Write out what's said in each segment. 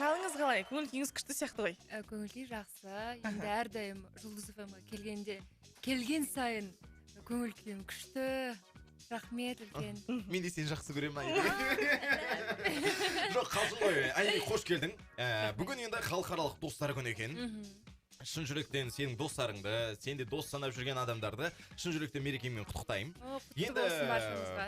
Қалыңыз қалай? Көңіл-күйіңіз күшті сияқты ғой. Көңіл-күй жақсы. Енді әрдайым Жұлдыз FM-ге келген сайын көңіл-күйім күшті. Рахмет үлкен. Мен де сені жақсы көремін, Айри. Жоқ, қалжың ғой. Айри, қош келдің. Бүгін енді халықаралық достар күні екен. Шын жүректен сенің достарыңды, сен де дос санап жүрген адамдарды шын жүректен мерекемен құттықтаймын. Енді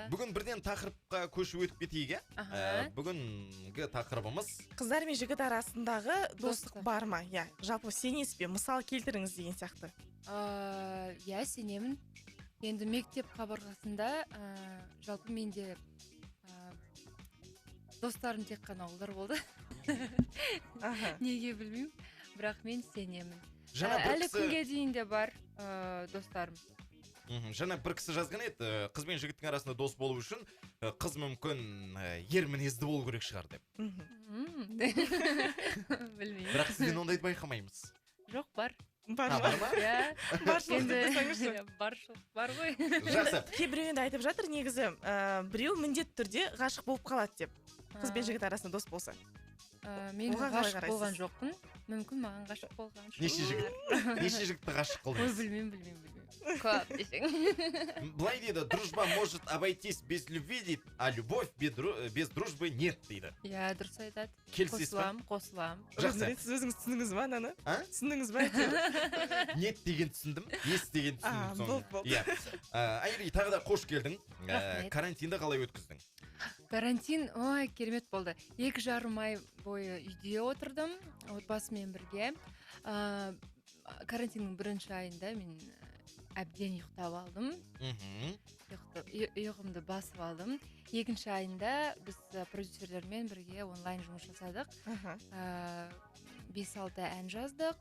бүгін бірден тақырыпқа көшіп өтіп кетейік, иә? Бүгінгі тақырыбымыз қыздар мен жігіт арасындағы достық бар ма? Иә, жалпы сенесіз бе? Мысал келтіріңіз деген сияқты. Иә, сенемін. Енді мектеп қабырғасында жалпы менде достарым тек қана ұлдар болды. Неге білмеймін. Бірақ мен сенемін. Әлі күнге дейін де бар достарым. Жаңа бір кісі жазған еді, қыз бен жігіттің арасында дос болу үшін қыз мүмкін ер мінезді болу керек шығар деп. Білмеймін. Бірақ сізден ондайды байқамаймыз. Жоқ, бар. Бар ма? Иә. Баршылық бар ғой. Жақсы. Кейбіреу енді айтып жатыр, негізі біреу міндетті түрде ғашық болып қалады деп. Қыз бен жігіт арасында дос болса. Мен ғашық болған жоқпын. Мүмкін маған ғашық болған шығар. Неше жігітті ғашық қылдыңыз? Білмеймін. Көп десең. Былай дейді, дружба может обойтись без любви дейді, а любовь без дружбы нет дейді. Иә, дұрыс айтады. Келісесіз ба? Қосылам. Жақсы. Сіз өзіңіз түсіндіңіз ба, Нана? Түсіндіңіз ба? Нет деген түсіндім, ес деген түсіндім. Болды. Айри, тағы да қош келдің. Карантинді қалай өткіздің? Карантин, ой, керемет болды. 2,5 ай бойы үйде отырдым, отбасымен бірге. Карантиннің бірінші айында мен әбден ұйықтап алдым. Ұйқымды басып алдым. Екінші айында біз продюсерлермен бірге онлайн жұмыс жасадық. 5-6 ән жаздық,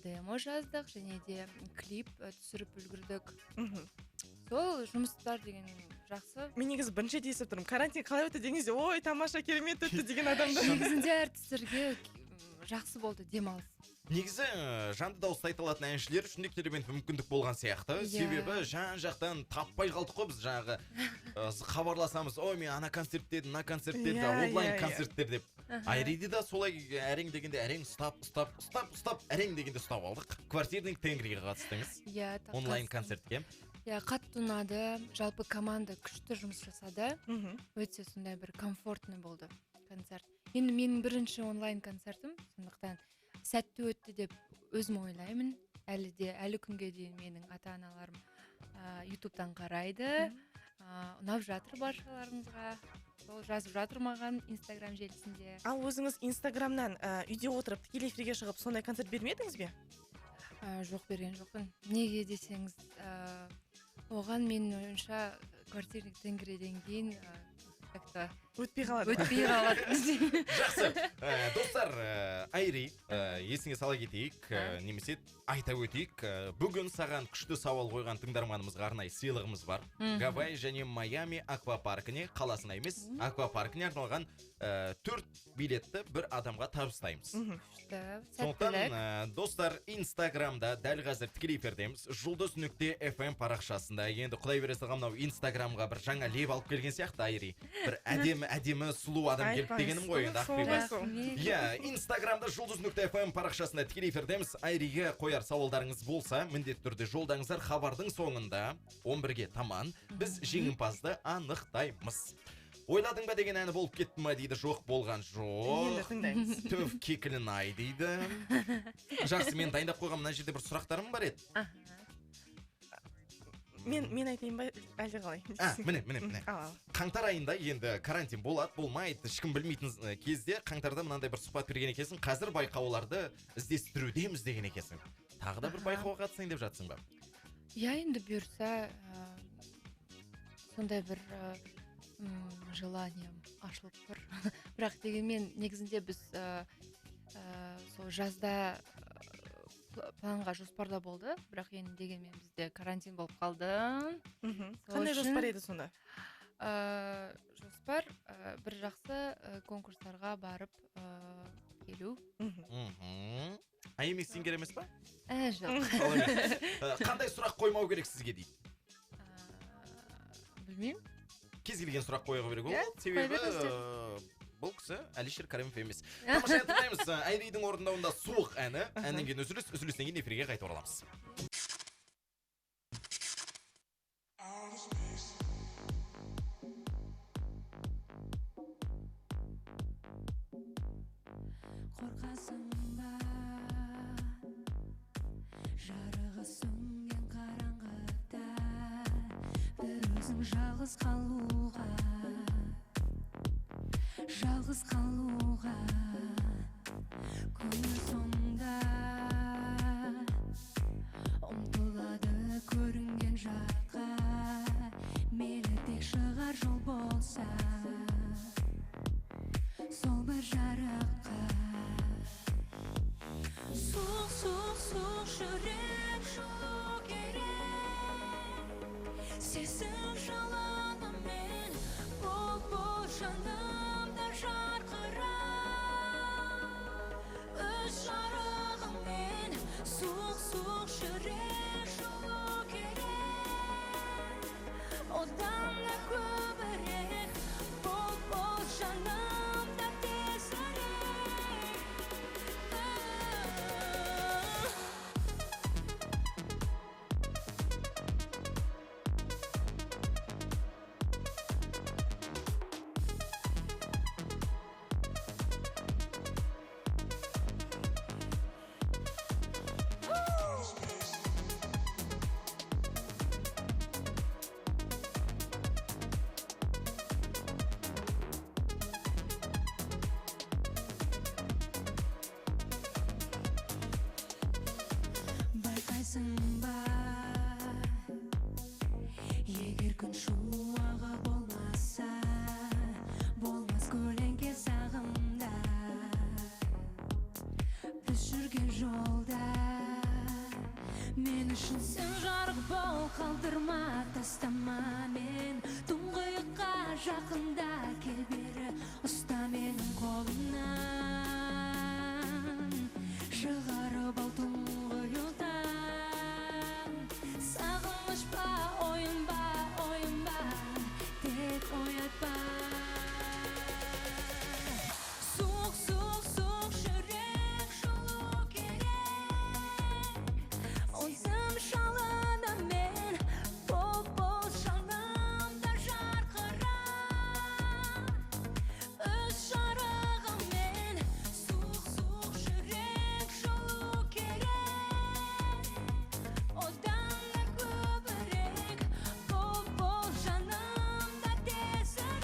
демо жаздық, және де клип түсіріп үлгірдік. Сол жұмыстар деген жақсы. Мен негізі бірінші естіп тұрмын. Карантин қалай өтті дегенде, ой, тамаша, керемет өтті деген адамды. Негізінде әртістерге жақсы болды демалыс. Негізі жанды дауысты айта алатын әншілер үшін де керемет мүмкіндік болған сияқты. Себебі жан-жақтан таппай қалдық қой біз, жаңағы хабарласамыз, ой, мен ана концертте едім, мына концертте едім, онлайн концерттер деп. Айриді да солай әрең дегенде әрең ұстап, әрең дегенде ұстап алдық. Квартирник тенгриге қатыстыңыз. Онлайн концертке. Қатты ұнады. Жалпы команда күшті жұмыс жасады. Өте сондай бір комфортный болды концерт. Енді менің бірінші онлайн концертім, сондықтан сәтті өтті деп өзім ойлаймын. Әлі күнге дейін менің ата-аналарым ютубтан қарайды. Ұнап жатыр баршаларыңызға. Сол жазып жатыр маған инстаграм желісінде. Ал өзіңіз инстаграмнан үйде отырып тікелей эфирге шығып сондай концерт бермедіңіз бе? Жоқ, берген жоқпын. Неге десеңіз, оған менің ойымша квартирник тенгриден кейін өтпей қалады. Жақсы. Достар, Айри, есіңе сала кетейік, немесе айта өтейік. Бүгін саған күшті сауал қойған тыңдарманымызға арнайы сыйлығымыз бар. Гавай және Майами аквапаркіне, қаласына емес, аквапаркіне арналған 4 билетті бір адамға табыстаймыз. Сондықтан, достар, инстаграмда дәл қазір тікелей эфирдеміз. Жұлдыз.fm парақшасында. Енді құдай бере салған мынау инстаграмға бір жаңа леп алып келген сияқты, Айри. Бір әдемі сұлу адам келіп дегенім ғой енді, ақбибі. Иә, инстаграмда Жұлдыз.fm парақшасында тікелей эфирдеміз. Айриге қояр сауалдарыңыз болса, міндетті түрде жолдаңыздар. Хабардың соңында 11-ге таман біз жеңімпазды анықтаймыз. Ойладың ба деген әні болып кетті ма дейді, жоқ болған жоқ. Төв кекілін ай дейді. Жақсы, мен дайындап қойған мына жерде бір сұрақтарым бар еді. Мен айтайын ба, әлде қалай? Міне. Қаңтар айында енді карантин болады, болмайды, ешкім білмейтін кезде қаңтарда мынандай бір сұхбат берген екенсің. Қазір байқауларды іздестірудеміз деген екенсің. Тағы да бір байқауға қатысайын деп жатсың ба? Иә, енді бұйырса сондай бір желанием ашылып тұр. Бірақ дегенмен негізінде біз сол жазда планға жоспарда болды, бірақ енді дегенмен бізде карантин болып қалды. Қандай жоспар еді сонда? Жоспар бір жақсы конкурстарға барып келу. Емес сен керек емес па? Жоқ. Қандай сұрақ қоймау керек сізге дейді? Білмеймін. Кез келген сұрақ қоя беруге болады. Себебі бұл жүргізушісі Әлишер Каримов емес. Тамаша, тыңдаймыз. Айридің орындауында суық әні. Әннен кейін үзілістен кейін эфирге қайта ораламыз. Қорқасың ба жарығы сөнген қараңғыда бір өзің жалғыз қалуға көңіл сонда ұмтылады көрінген жаққа мейлі тек шығар жол болса сол бір жарыққа суық жүрек жылу керек сезім жалынымен бол жанымда жарқырап өз жарығыңмен суық жүрек жылу керек одан да көбірек бол жанымда тезірек байқайсың ба егер күн шуағы болмас көлеңке сағымда біз жүрген жолда мен үшін сен жарық бол қалдырма тастама мен тұңғиыққа жақында кел бері ұста менің қолымнан шығарып ал тұңғиықтан сағыныш па ойын ба тек оятпа суық жүрек жылу керек өзім жалынымен бол жанымда жарқырап өз жарығыңмен суық жүрек жылу керек одан да көбірек бол жанымда тезірек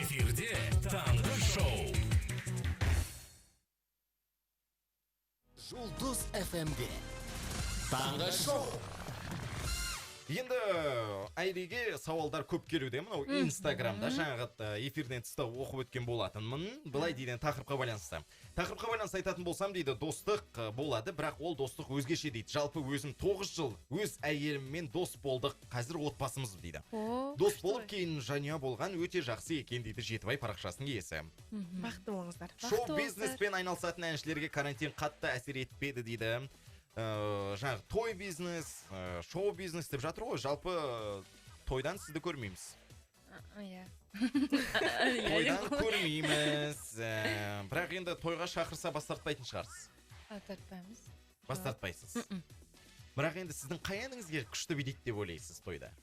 Эфирде таңғы шоу. Жұлдыз FM-де таңғы шоу. Енді Айриге сауалдар көп келуде, мынау Инстаграмда жаңағы эфирден тыста оқып өткен болатынмын. Былай дейді тақырыпқа байланысты. Тақырыпқа байланысты айтатын болсам дейді, достық болады, бірақ ол достық өзгеше дейді. Жалпы өзім 9 жыл өз әйеліммен дос болдық, қазір отбасымыз дейді. Дос болып кейін жанұя болған өте жақсы екен дейді Жетібай парақшасының иесі. Бақытты болыңыздар. Шоу-бизнеспен айналысатын әншілерге карантин қатты әсер етпеді дейді. Жаңағы той бизнес, шоу-бизнес деп жатыр ғой, жалпы тойдан сізді көрмейміз. Иә. Тойдан көрмейміз. Бірақ енді тойға шақырса бас тартпайтын шығарсыз. Тартпаймыз. Бас тартпайсыз. Бірақ енді сіздің қай әніңізге күшті билейді деп ойлайсыз тойда?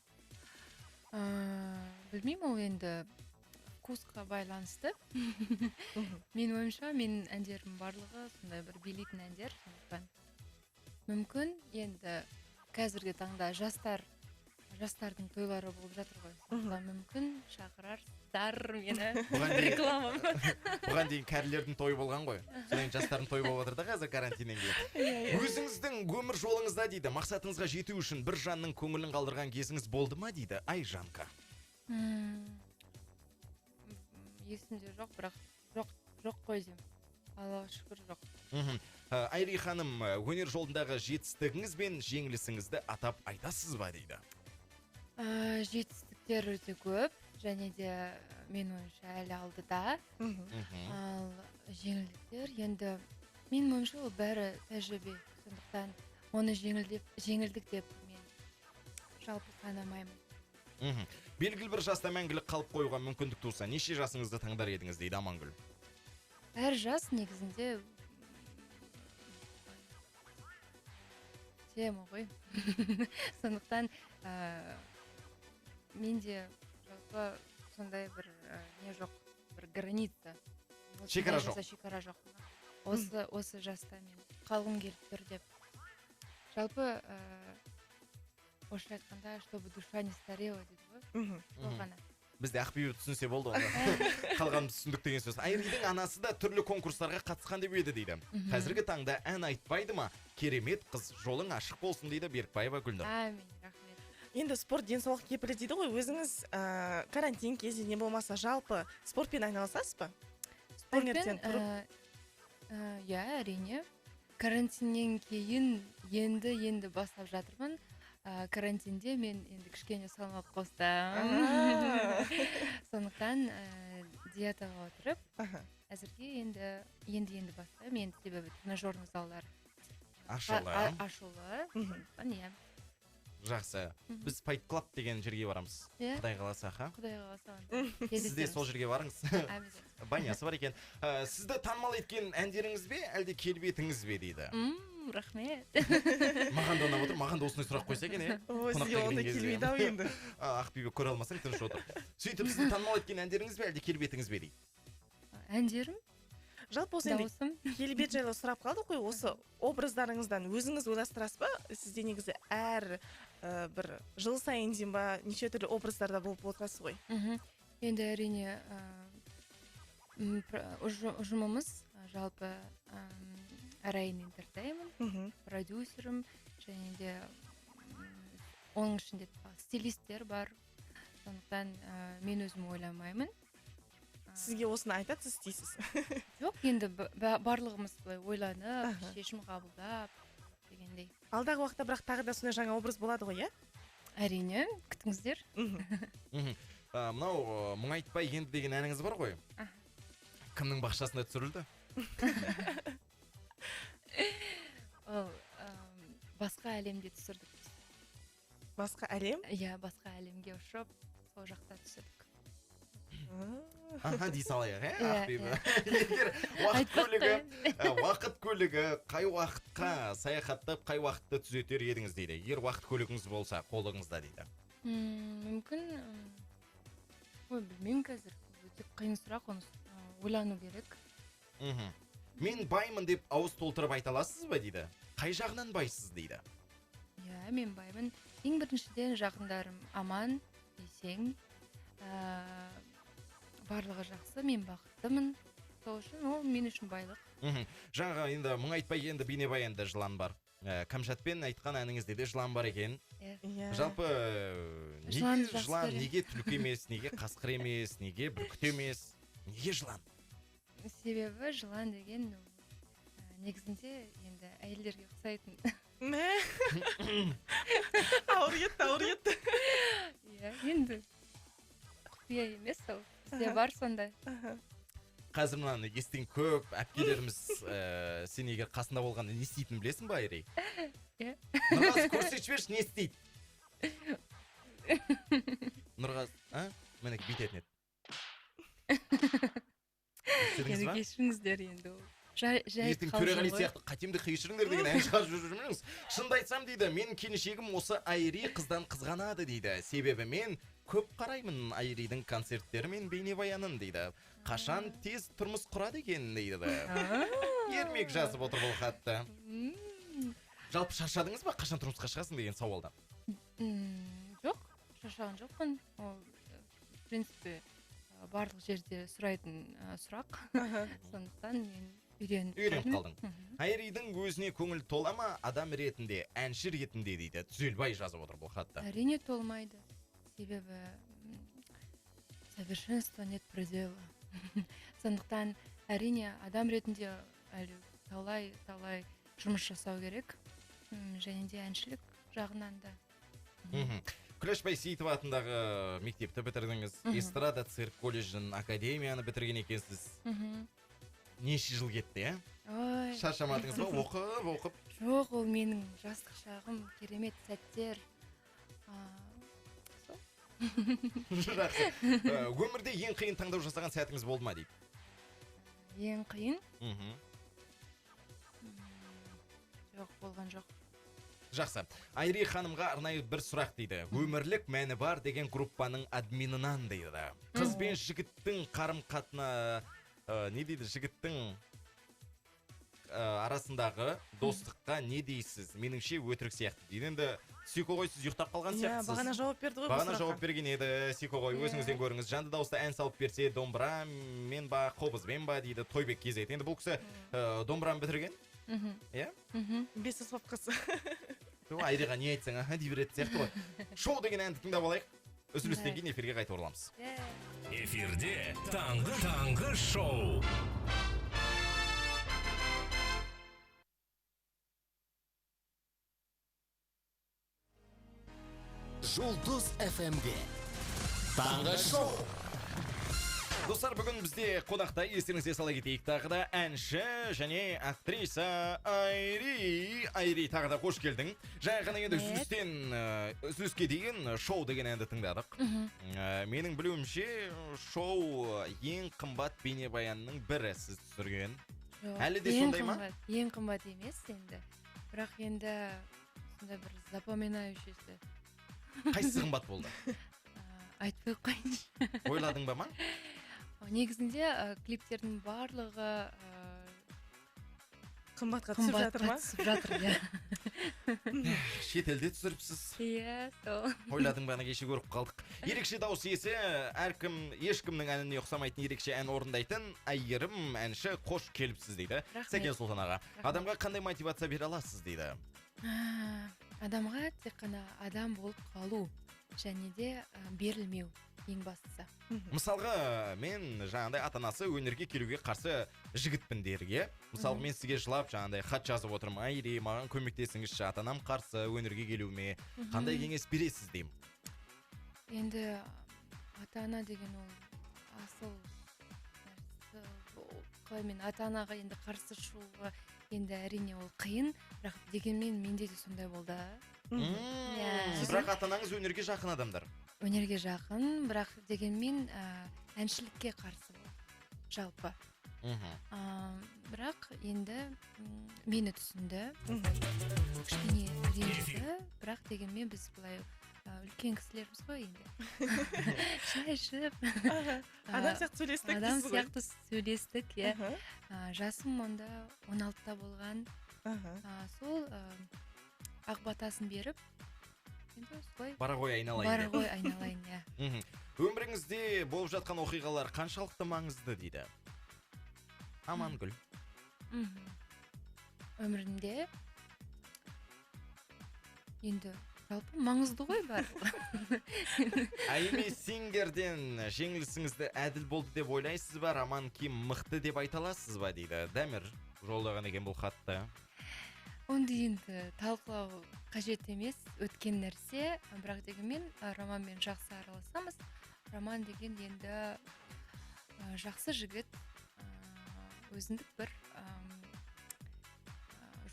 Білмеймін, ол енді вкусқа байланысты. Мен ойымша, менің әндерім барлығы сондай бір билейтін әндер. Мүмкін енді қазіргі таңда жастар жастардың тойлары болып жатыр ғой. Мүмкін шақырарсыздар мені. Бұған дейін- Реклама. Бұған дейін кәрілердің тойы болған ғой. Содан жастардың тойы болып жатыр да қазір карантиннен кейін. Өзіңіздің өмір жолыңызда дейді, мақсатыңызға жету үшін бір жанның көңілін қалдырған кезіңіз болды ма дейді, Айжанка? Есімде жоқ, бірақ жоқ қой деймін. Аллаға шүкір жоқ. Айри ханым, өнер жолындағы жетістігіңіз бен жеңілісіңізді атап айтасыз ба дейді? Жетістіктер өте көп, және де мен ойымша әлі алдыда. Ал жеңілдіктер енді мен ойымша ол бәрі тәжірибе. Сондықтан оны жеңілдік деп мен жалпы санамаймын. Белгілі бір жаста мәңгілік қалып қоюға мүмкіндік туса, неше жасыңызды таңдар едіңіз дейді Амангүл? Әр жас негізінде тема ғой. Сондықтан менде жалпы сондай бір не жоқ, бір граница. Шекара жоқ. Шекара жоқ. Осы жаста мен қалғым келіп тұр деп. Жалпы орысша айтқанда, чтобы душа не старела дейді ғой. Сол ғана. Бізде ақбибі түсінсе болды онда. Қалғанымыз түсіндік деген сөз. Айридің анасы да түрлі конкурстарға қатысқан деп еді дейді. Қазіргі таңда ән айтпайды ма? Керемет қыз, жолың ашық болсын дейді Берікбаева Гүлнұр. Әмин, рахмет. Енді спорт денсаулық кепілі дейді ғой. Өзіңіз карантин кезінде не болмаса жалпы спортпен айналысасыз ба? Спортпен, иә, әрине. Карантиннен кейін енді бастап жатырмын. Карантинде мен енді кішкене салмақ қостым. Сондықтан диетаға отырып, әзірге енді бастаймын. Енді себебі тренажерный залдар ашулы. Иә. Жақсы. Біз Fight Club деген жерге барамыз. Құдай қаласа, ха? Құдай қаласа. Сіз де сол жерге барыңыз. Банясы бар екен. Сізді танымал еткен әндеріңіз бе, әлде келбетіңіз бе дейді? Рахмет. Маған да ұнап отыр, маған да осындай сұрақ қойса екен, е? Сізге онда келмейді ау енді. Ақбибі көре алмасаң тыныш отыр. Сөйтіп сізді танымал еткен әндеріңіз бе, әлде келбетіңіз бе дейді? Әндерім? Жалпы осы енді келбет жайлы сұрап қалдық қой, осы образдарыңыздан өзіңіз ойластырасыз ба? Сізде негізі әр бір жыл сайын дейін ба, неше түрлі образдарда болып отырасыз ғой? Енді әрине ұжымымыз жалпы Арайын Entertainment, продюсерім, және де оның ішінде стилистер бар. Сондықтан мен өзім ойламаймын. Сізге осыны айтады, сіз істейсіз. Жоқ, енді барлығымыз ойланып, шешім қабылдап дегендей. Алдағы уақытта бірақ тағы да сондай жаңа образ болады ғой, иә? Әрине, күтіңіздер. Мынау мұңайтпай енді деген әніңіз бар ғой? Кімнің бақшасында түсірілді? Ол басқа әлемде түсірдік. Басқа әлем? Иә, басқа әлемге ұшып, сол жақта түсірдік. Дей салайық, Ақбибі? Егер уақыт көлігі қай уақытқа саяхаттап, қай уақытты түзетер едіңіз дейді. Егер уақыт көлігіңіз болса, қолыңызда дейді. Мүмкін, білмеймін қазір. Өте қиын сұрақ, оны ойлану керек. Мен баймын деп ауыз толтырып айта аласыз ба дейді. Қай жағынан байсыз дейді. Иә, мен баймын. Ең біріншіден жақындарым аман, есен. Барлығы жақсы, мен бақыттымын. Сол үшін ол мен үшін байлық. Жаңа енді мұңайтпай енді бейнебаянда жылан бар. Кәмшатпен айтқан әніңізде де жылан бар екен. Жалпы неге жылан, неге түлкі емес, неге қасқыр емес, неге бүркіт емес, неге жылан? Себебі жылан деген негізінде енді әйелдерге ұқсайтын. Ауыр етті. Иә, енді құпия емес ол. Бізде бар сондай. Қазір мұнаны естен көп әпкелеріміз сен егер қасында болғанда не істейтінін білесің ба, Айри? Иә. Нұрғаз, көрсетші берші, не істейді? Нұрғаз, міне бүйтетін еді. Енді кешіріңіздер енді ол. Ертең төреғали сияқты қатемді кешіріңдер деген ән шығарып жүрмеңіз. Шынымды айтсам дейді, мен келіншегім осы Айри қыздан қызғанады дейді. Себебі мен көп қараймын Айридің концерттері мен бейнебаянын дейді. Қашан тез тұрмыс құрады екен дейді. Ермек жазып отыр бұл хатты. Жалпы шаршадыңыз ба, қашан тұрмысқа шығасың деген сауалдан? Жоқ, шаршаған жоқпын. Ол в принципе барлық жерде сұрайтын сұрақ. Сондықтан мен үйреніп қалдың. Айридің өзіне көңіл тола ма адам ретінде, әнші ретінде дейді. Түзелбай жазып отыр бұл хатта. Әрине толмайды. Себебі совершенство нет предела. Сондықтан әрине адам ретінде әлі талай жұмыс жасау керек. Және де әншілік жағынан да. Күләш Байсейітова атындағы мектепті бітірдіңіз. Эстрада цирк колледжін, академияны бітірген екенсіз. Неше жыл кетті, Ой. Шаршамадыңыз ба? Оқып. Жоқ, ол менің жастық шағым, керемет сәттер. Жақсы. Өмірде ең қиын таңдау жасаған сәтіңіз болды ма дейді? Ең қиын? Жоқ, болған жоқ. Жақсы. Айри ханымға арнайы бір сұрақ дейді. Өмірлік мәні бар деген группаның админынан дейді. Қыз бен жігіттің қарым-қатына не дейді, жігіттің арасындағы достыққа не дейсіз? Меніңше өтірік сияқты дейді. Енді Сико ғой, сіз ұйықтап қалған сияқтысыз. Бағана жауап берді ғой. Бағана жауап берген еді Сико ғой, өзіңізден көріңіз. Жанды дауыста ән салып берсе, домбыра мен ба, қобызбен ба дейді, Тойбек кез еді. Енді бұл кісі домбыраны бітірген? Иә? Бесі сопқысы. Айриға не айтсаң, дей береді сияқты ғой. Шоу деген әнді тыңдап алайық. Үзілістен кейін эфирге қайта ораламыз. Эфирде таңғы шоу. Жұлдыз FM-де таңғы шоу. Достар, бүгін бізде қонақта, естеріңізге сала кетейік, тағы да әнші және актриса Айри тағы да қош келдің. Жаңа ғана енді үзіліске дейін шоу деген әнді тыңдадық. Менің білуімше шоу ең қымбат бейнебаянның бірі сіз түсірген. Әлі де сондай ма? Ең қымбат емес енді. Бірақ енді сонда бір запоминающийся. Қайсысы қымбат болды? Айтпай қойыншы. Ойладың ба ма? Негізінде клиптердің барлығы Қымбатқа түсіп жатыр ма? Түсіп жатыр, иә. Шетелде түсіріпсіз. Иә, сол. Ойладың ба, кеше көріп қалдық. Ерекше дауыс иесі, ешкімнің әніне ұқсамайтын ерекше ән орындайтын Айгерім әнші қош келіпсіз дейді. Сәкен Сұлтан аға. Адамға қандай мотивация бере аласыз дейді? Адамға тек қана адам болып қалу және де берілмеу ең бастысы. Мысалға, мен жаңағыдай ата-анасы өнерге келуге қарсы жігітпін дерге. Мысалға, мен сізге жылап жаңағыдай хат жазып отырмын. Айри, маған көмектесіңізші, ата-анам қарсы өнерге келуіме. Қандай кеңес бересіз деймін? Енді ата-ана деген ол асыл нәрсе. Қалай мен ата-анаға енді қарсы шығуға енді әрине ол қиын, бірақ дегенмен менде де сондай болды. Бірақ ата-анаңыз өнерге жақын адамдар. Өнерге жақын, бірақ дегенмен әншілікке қарсы болды, жалпы. Бірақ енді мені түсінді, кішкене ренжіді, бірақ дегенмен біз былай үлкен кісілеріміз ғой енді. Шай ішіп. Адам сияқты сөйлестік. Адам сияқты сөйлестік, иә. Жасым онда 16-та болған. Сол ақ батасын беріп, енді солай. Бара ғой айналайын. Бара ғой айналайын, иә. Өміріңізде болып жатқан оқиғалар қаншалықты маңызды дейді? Амангүл. Өмірінде енді жалпы маңызды ғой барлығы. Айми Сингерден жеңілісіңізді әділ болды деп ойлайсыз ба? Роман Ким мықты деп айта аласыз ба дейді. Дәмір жолдаған екен бұл хатты. Онды енді талқылау қажет емес, өткен нәрсе, бірақ дегенмен Романмен жақсы араласамыз. Роман деген енді жақсы жігіт, өзіндік бір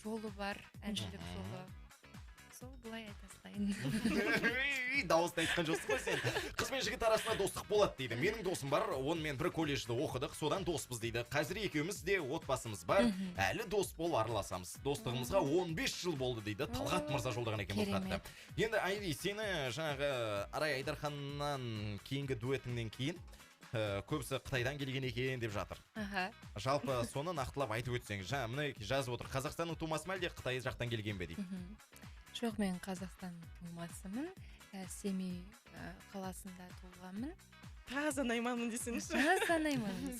жолы бар, әншілік жолы. Сол былай айта салайын. Дауысты айтқан жоқсың ғой сен. Қыз бен жігіт арасында достық болады дейді. Менің досым бар, онымен бір колледжде оқыдық, содан доспыз дейді. Қазір екеуміз де отбасымыз бар, әлі дос болып араласамыз. Достығымызға 15 жыл болды дейді. Талғат мырза жолдаған екен бұл хатты. Енді Айри, сені жаңағы Арай Айдарханнан кейінгі дуэтіңнен кейін көбісі Қытайдан келген екен деп жатыр. Жалпы соны нақтылап айтып өтсеңіз. Міне жазып отыр. Қазақстанның тумасы ма әлде Қытай жақтан келген бе дейді. Жоқ, мен Қазақстанның тумасымын. Семей қаласында туылғанмын. Таза найманмын десеңізші. Таза найманмын.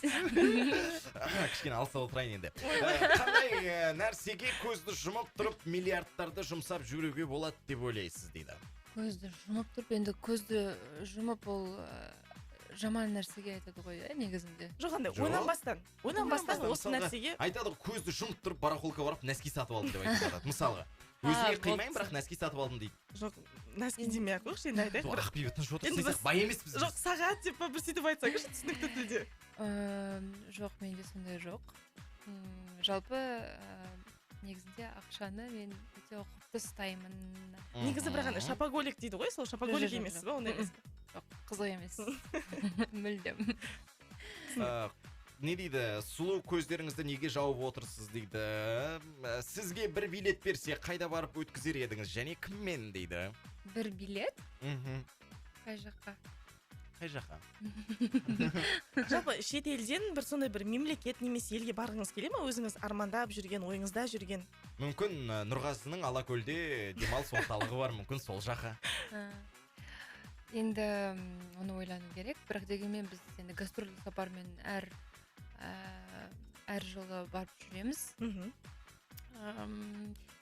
Кішкене алыса отырайын енді. Қандай нәрсеге көзді жұмып тұрып миллиардтарды жұмсап жүруге болады деп ойлайсыз дейді. Көзді жұмып тұрып, енді көзді жұмып ол жаман нәрсеге айтады ғой, негізінде. Жоқ, андай Жоқ. ойланбастан осы Мысалға, нәрсеге айтады ғой, көзді жұмып тұрып барахолка барып нәски сатып алдым деп айтады. Мысалға, өзіңе қимаймын, бірақ нәски сатып алдым дейді. жоқ, нәски демей ақ қойшы, енді айтайық. Ақбибі тыныш Енді отырсақ, бай емеспіз Жоқ, біз. сағат деп бір сөйтіп айтсаңызшы түсінікті тілде. Жоқ, менде сондай жоқ. Жалпы негізінде ақшаны мен өте ұқыпты ұстаймын. Негізі бірақ ана шапоголик дейді ғой, сол шапоголик Жоқ, жоқ, емессіз жоқ. ба, ондай емес. Жоқ, қызық емес. Мүлдем. Не дейді, сұлу көздеріңізді неге жауып отырсыз дейді. Сізге бір билет берсе қайда барып өткізер едіңіз және кіммен дейді. Бір билет? Мхм. Қай жаққа? Қай жаққа? Жалпы шет елден бір сондай бір мемлекет немесе елге барғыңыз келе ма, өзіңіз армандап жүрген, ойыңызда жүрген? Мүмкін Нұрғазының Алакөлде демалыс орталығы бар, мүмкін сол жаққа. Енді оны ойлану керек, бірақ дегенмен біз енді гастрольдік сапармен әр жылы барып жүреміз.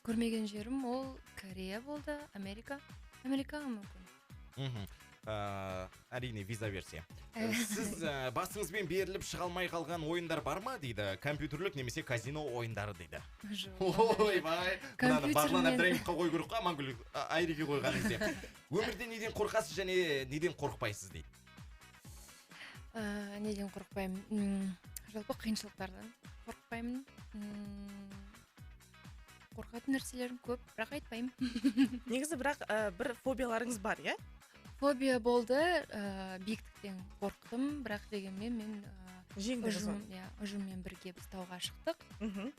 Көрмеген жерім ол Корея болды, Америкаға мүмкін. Әрине виза версия. Сіз басыңызбен беріліп шыға алмай қалған ойындар бар ма дейді, компьютерлік немесе казино ойындары дейді. Ойбай, мынаны Бағлан Әбдірайымовқа қой керек қой, Амангүл Айриге қойған кезде. Өмірде неден қорқасыз және неден қорықпайсыз дейді. Неден қорықпаймын? Жалпы қиыншылықтардан қорықпаймын. Қорқатын нәрселерім көп, бірақ айтпаймын. Негізі бірақ бір фобияларыңыз бар, иә? Фобия болды, биіктіктен қорықтым, бірақ дегенмен мен ұжыммен бірге біз тауға шықтық.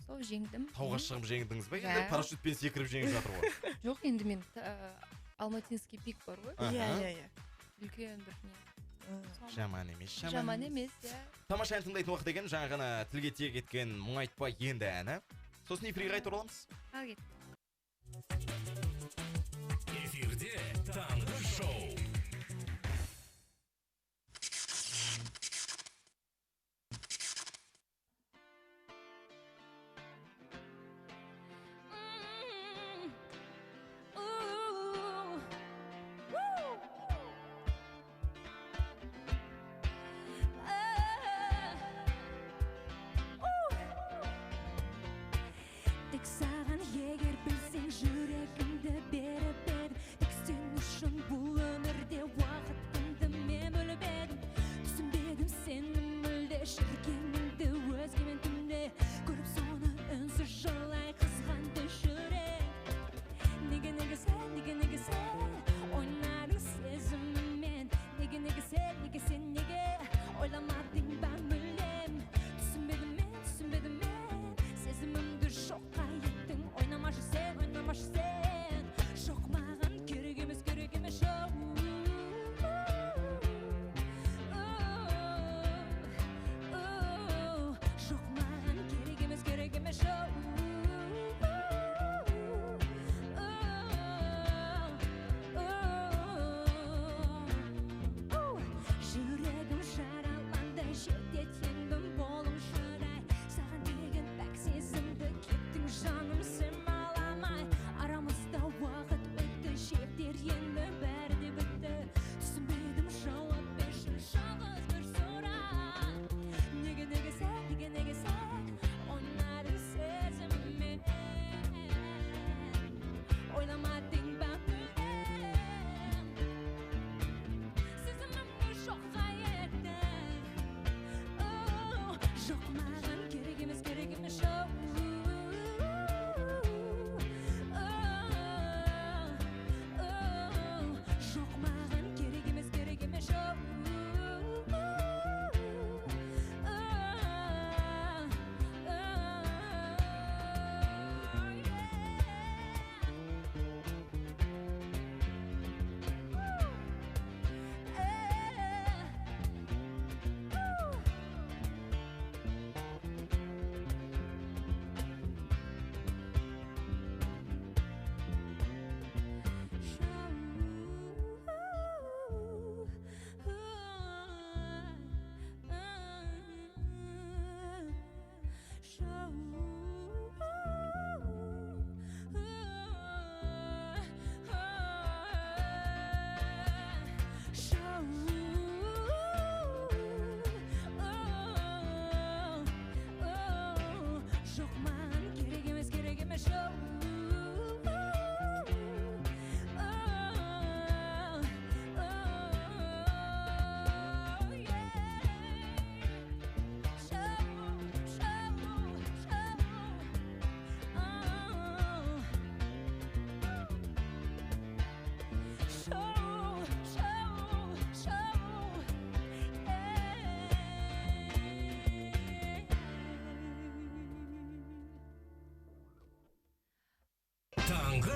Сол жеңдім. Тауға шығып жеңдіңіз ба? Енді парашютпен секіріп жеңіп жатыр ғой. Жоқ, енді мен Алматинский пик бар ғой. Иә. Үлкен бір не. Жаман емес, Жаман емес, иә. Тамаша ән тыңдайтын уақыт екен, жаңа ғана тілге тиек еткен мұң айтпа енді әні. Сосын эфирге қайта ораламыз. Ал кет. Эфирде таңғы шоу. Тек саған егер білсең жүрегімді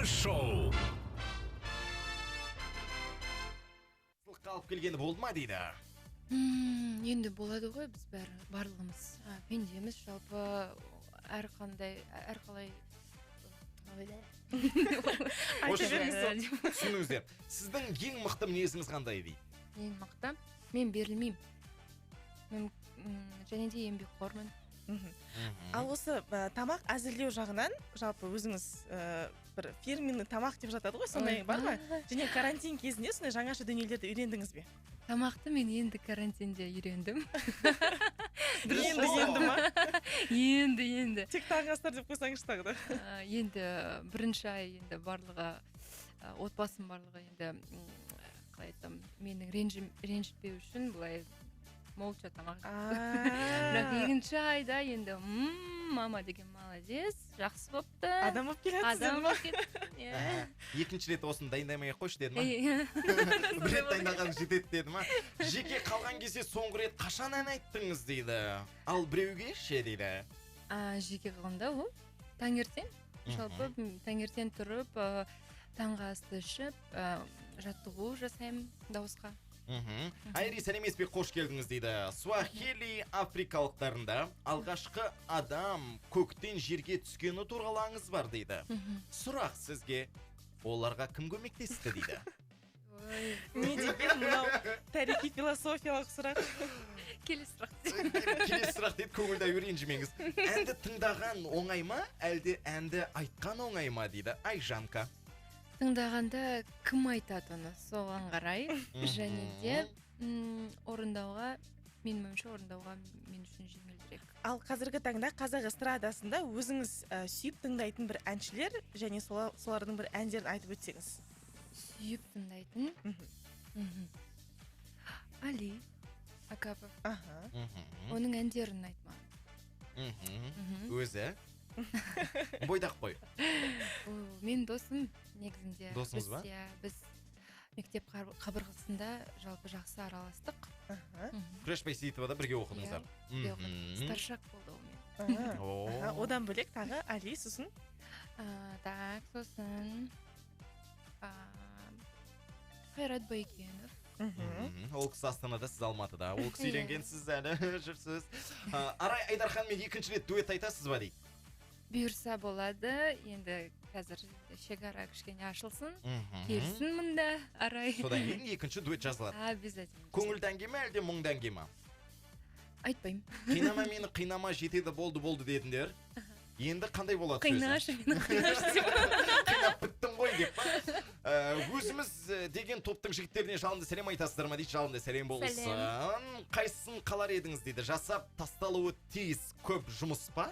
шоу. Қалып келгені болды ма дейді? Енді болады ғой, біз барлығымыз пендеміз, жалпы әрқалай айта беріңіз. Түсініңіздер. Сіздің ең мықты мінезіңіз қандай дейді? ең мықты, мен берілмеймін. Мен және де еңбекқормын. Ал осы тамақ әзірлеу жағынан жалпы өзіңіз бір фирменный тамақ деп жатады ғой, сондай бар ма? Және карантин кезінде сондай жаңаша дүниелерді үйрендіңіз бе? Тамақты мен енді карантинде үйрендім. Енді ма? Енді. Тек таңғастар деп қойсаңыз тағы да. Енді бірінші ай енді барлығы отбасым барлығы енді қалай айтсам, менің ренжітпеу үшін былай молча тамақ. Бірақ екінші айда енді мама деген молодец, жақсы болыпты. Адам болып келеді. Екінші рет осыны дайындамай ақ қойшы деді ма? Бір рет дайындаған жетеді деді ма? Жеке қалған кезде соңғы рет қашан ән айттыңыз дейді. Ал біреуге ше дейді. Жеке қалғанда ол таңертең. Жалпы таңертең тұрып, таңғы асты ішіп, жаттығу жасаймын дауысқа. Айри, сәлемес пе, қош келдіңіз дейді. Суахили африкалықтарында алғашқы адам көктен жерге түскені туралы аңыз бар дейді. Сұрақ сізге, оларға кім көмектесті дейді? Не деген мынау тарихи философиялық сұрақ. Келесі сұрақ. Келесі сұрақ дейді, көңілді ренжімеңіз. Әнді тыңдаған оңай ма, әлде әнді айтқан оңай ма дейді. Айжанка. Тыңдағанда кім айтады оны, соған қарай. Және де орындауға, менің ойымша орындауға мен үшін жеңілдірек. Ал қазіргі таңда қазақ эстрадасында өзіңіз сүйіп тыңдайтын бір әншілер және солардың бір әндерін айтып өтсеңіз. Сүйіп тыңдайтын? Али Акапов. Оның әндерін айтма. Өзі? Бойдақ қой. Мен досым негізінде. Досыңыз ба? Біз мектеп қабырғасында жалпы жақсы араластық. Күреш Байсейітова да бірге оқыдыңыздар. Старшак болды ол мен. Одан бөлек тағы Али, сосын? Так, сосын Қайрат Байкенов. Ол кісі Астанада, сіз Алматыда. Ол кісі үйленгенсіз әлі жүрсіз. Арай Айдарханмен екінші рет дуэт айтасыз ба дейді? Бұйырса болады, енді қазір шекара кішкене ашылсын, келсін мұнда, Арай. Содан кейін екінші дуэт жазылады. Обязательно. Көңілді әнге ме, әлде мұңды әнге ме? Айтпаймын. Қинама мені, қинама, жетеді, болды дедіңдер. Енді қандай болады сөзі? Қинашы деп. Қинап біттім ғой деп па. Өзіміз деген топтың жігіттеріне жалынды сәлем айтасыздар ма дейді. Жалынды сәлем болсын. Қайсысын қалар едіңіз дейді. Жасап тасталуы тиіс көп жұмыс па?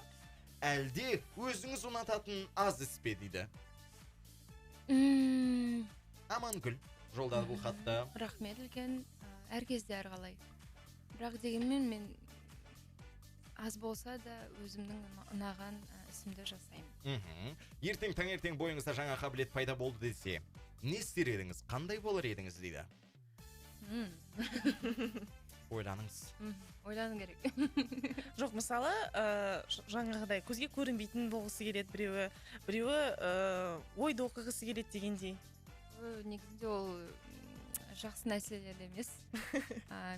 Әлде өзіңіз ұнататын аз іс пе дейді. Амангүл жолдады бұл хатты. Рахмет үлкен, әр кезде әрқалай. Бірақ дегенмен мен аз болса да өзімнің ұнаған ісімді жасаймын. Ертең таңертең бойыңызда жаңа қабілет пайда болды десе, не істер едіңіз, қандай болар едіңіз дейді. Ойланыңыз. Ойлану керек. Жоқ, мысалы, жаңағыдай көзге көрінбейтін болғысы келеді біреуі ойды оқығысы келеді дегендей. Негізінде ол жақсы нәрселер емес.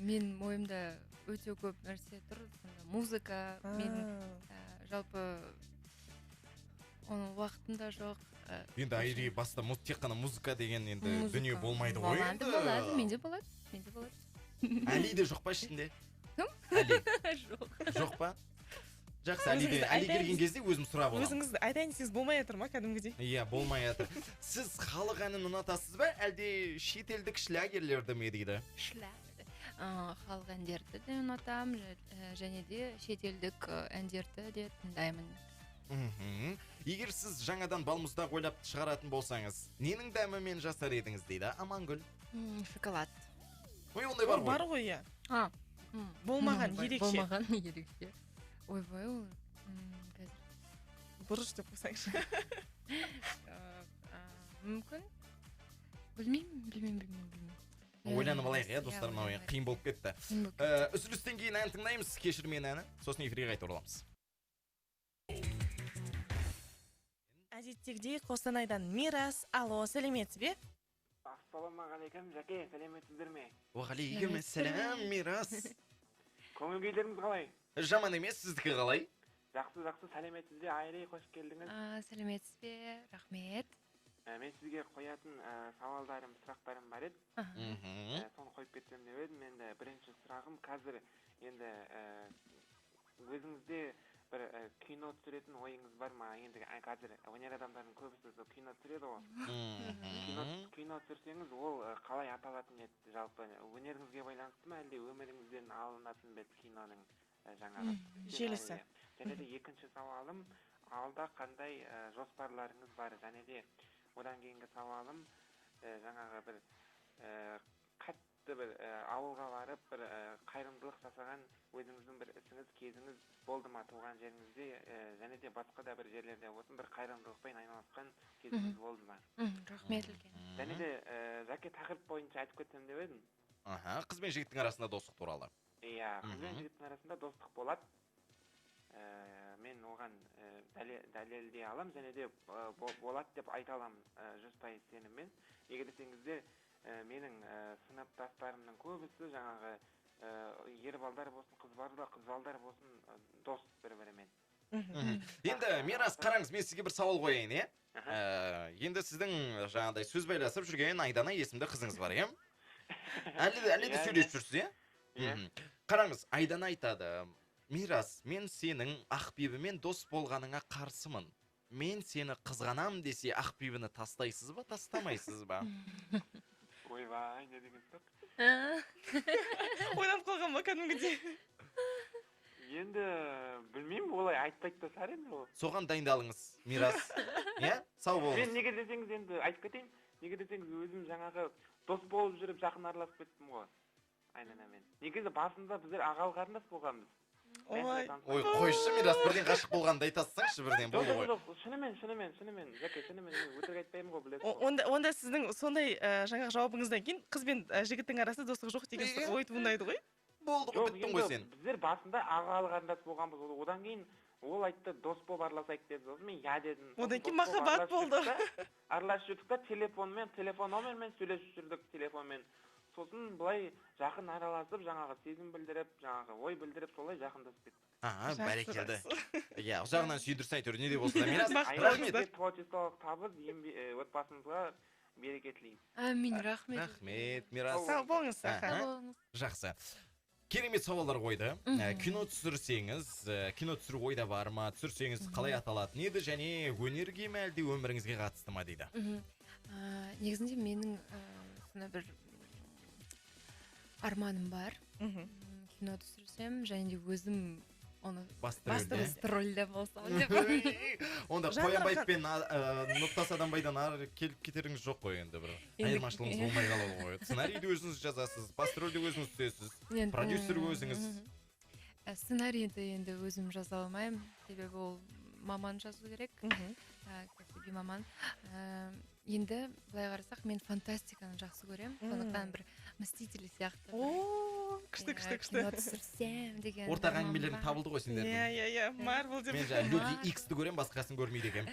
Мен ойымда өте көп нәрсе тұр. Музыка, мен жалпы оның уақытында жоқ. Енді Айри баста тек қана музыка деген енді дүние болмайды ғой. Болады, менде болады. Әли де жоқ па ішінде? Кім? Әли. Жоқ па? Жақсы, Әли келген кезде өзім сұрап оламын. Өзіңіз айтайын десеңіз болмай жатыр ма кәдімгідей? Иә, болмай жатыр. Сіз халық әнін ұнатасыз ба, әлде шетелдік шлягерлерді ме дейді? Халық әндерді де ұнатамын, және де шетелдік әндерді де тыңдаймын. Егер сіз жаңадан балмұздақ ойлап шығаратын болсаңыз, ненің дәмімен жасар едіңіз дейді? Амангүл. Шоколад. Ой, ондай бар ғой. Бар ғой, иә. Болмаған, ерекше. Ойбай, ол қазір бұрыш деп қойсаңшы. Мүмкін. Білмеймін. Ойланып алайық, иә, достар, мынау қиын болып кетті. Үзілістен кейін ән тыңдаймыз, кешір мені әні, сосын эфирге қайта ораламыз. кезектегідей Қостанайдан Мирас. Алло, сәлеметсіз бе? Ассалаумағалейкум, жәке, сәлеметсіздер ме? Уағалейкум ассалам, Мирас. Көңіл күйлеріңіз қалай? Жаман емес, сіздікі қалай? Жақсы, сәлеметсізде, Айри, қош келдіңіз. Сәлеметсіз бе, рахмет. Мен сізге қоятын сауалдарым, сұрақтарым бар еді. Соны қойып кетсем деп едім. Енді бірінші сұрағым қазір енді өзіңізде бір кино түсіретін ойыңыз бар ма? Енді қазір өнер адамдарының көбісі кино түсіреді ғой. Кино түсірсеңіз, ол қалай аталатын еді? Жалпы өнеріңізге байланысты ма, әлде өміріңізден алынатын бе киноның жаңағы желісі? Және де екінші сауалым, алда қандай жоспарларыңыз бар? Және де одан кейінгі сауалым, жаңағы бір қатты бір ауылға барып, бір қайырымдылық жасаған өзіңіздің бір ісіңіз, кезіңіз болды ма туған жеріңізде, және де басқа да бір жерлерде болсын, бір қайырымдылықпен айналысқан кезіңіз болды ма? Рахмет үлкен. Және де жәке тақырып бойынша айтып кетсем деп едім. Қыз бен жігіттің арасында достық туралы. Иә, қыз бен жігіттің арасында достық болады. Мен оған дәлелдей алам, және де болады деп айта алам 100% сеніммен. Неге десеңіздер, менің сыныптастарымның көбісі жаңағы ер балдар болсын, қыз балдар болсын, дос бір-бірімен. Енді Мирас, қараңыз, мен сізге бір сауал қояйын, е? Енді сіздің жаңағыдай сөз байласып жүрген Айдана есімді қызыңыз бар, е? Әлі де сөйлесіп жүрсіз, е? Қараңыз, Айдана айтады: Мирас, мен сенің Ақбибімен дос болғаныңа қарсымын. Мен сені қызғанам десе, Ақбибіні тастайсыз ба, тастамайсыз ба? Ойбай, не деген сұрақ? Ойланып қалған ба кәдімгідей? Енді білмеймін, олай айтпайды да сар енді ол. Соған дайындалыңыз, Мирас. Иә? Сау болыңыз. Мен неге десеңіз енді айтып кетейін. Неге десеңіз өзім жаңағы дос болып жүріп жақын араласып кеттім ғой Айданамен. Негізі басында біздер ағалы қарындас болғанбыз. Ой, қойшы, Мирас, бірден ғашық болғанды айтасыңшы, бірден болды ғой. Жоқ, шынымен, жәке, шынымен, өтірік айтпаймын ғой, білесіз ғой. Онда сіздің сондай жаңағы жауабыңыздан кейін қыз бен жігіттің арасында достық жоқ деген ой туындайды ғой? Болды ғой, біттің ғой сен. Біздер басында ағалы қарындас болғанбыз, одан кейін ол айтты, дос болып араласайық деді. Мен я дедім. Одан кейін махаббат болды. Араласып жүрдік та телефон номермен сөйлесіп жүрдік телефонмен. Сосын былай жақын араласып, жаңағы сезім білдіріп, жаңағы ой білдіріп, солай жақындасып кеттік. Бәрекелді. Иә, ұзағынан сүйдірсін әйтеуір, не де болса да. Мирас, рахмет. Творчестволық табыс, отбасымызға береке тілеймін. Амин, рахмет. Рахмет, Мирас. Сау болыңыз. Жақсы. Керемет сауалдар қойды. Кино түсірсеңіз, кино түсіру ойда бар ма? Түсірсеңіз қалай аталатын еді, және өнерге ме әлде өміріңізге қатысты ма дейді? Негізінде менің сондай бір арманым бар. Кино түсірсем, және де өзім оны басты рөлде болсам деп. Онда Қоянбаев пен Нұртас Адамбайдан ары келіп кетеріңіз жоқ қой енді бір. Айырмашылығыңыз болмай қалады ғой. Сценарийді өзіңіз жазасыз, басты рөлде өзіңіз түсесіз, продюсер өзіңіз. Сценарийді енді өзім жаза алмаймын, себебі ол маман жазу керек. Кәсіби маман. Енді былай қарасақ, мен фантастиканы жақсы көремін. Сондықтан бір Мстители сияқты. Күшті. Кино түсірсем деген. Ортақ әңгімелерің табылды ғой сендердің. Иә, Марвел деп. Мен жаңа Люди Иксті көрем, басқасын көрмейді екем.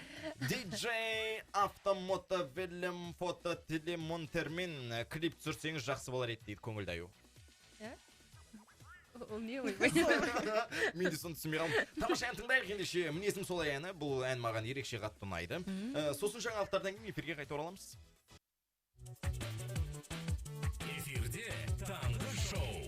Диджей, автомото, велем, фото, телемонтермен клип түсірсеңіз жақсы болар еді дейді көңілді аю. Ол не ойбай? Мен де соны түсінбей қалдым. Тамаша ән тыңдайық ендеше. Мінезім солай әні. Бұл ән маған ерекше қатты ұнайды. Сосын жаңалықтардан кейін эфирге қайта ораламыз. Эфирде таңғы шоу.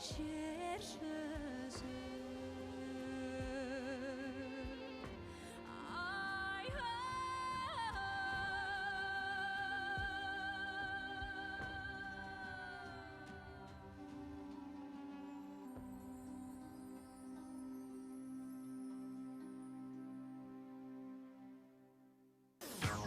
жер жүзі ай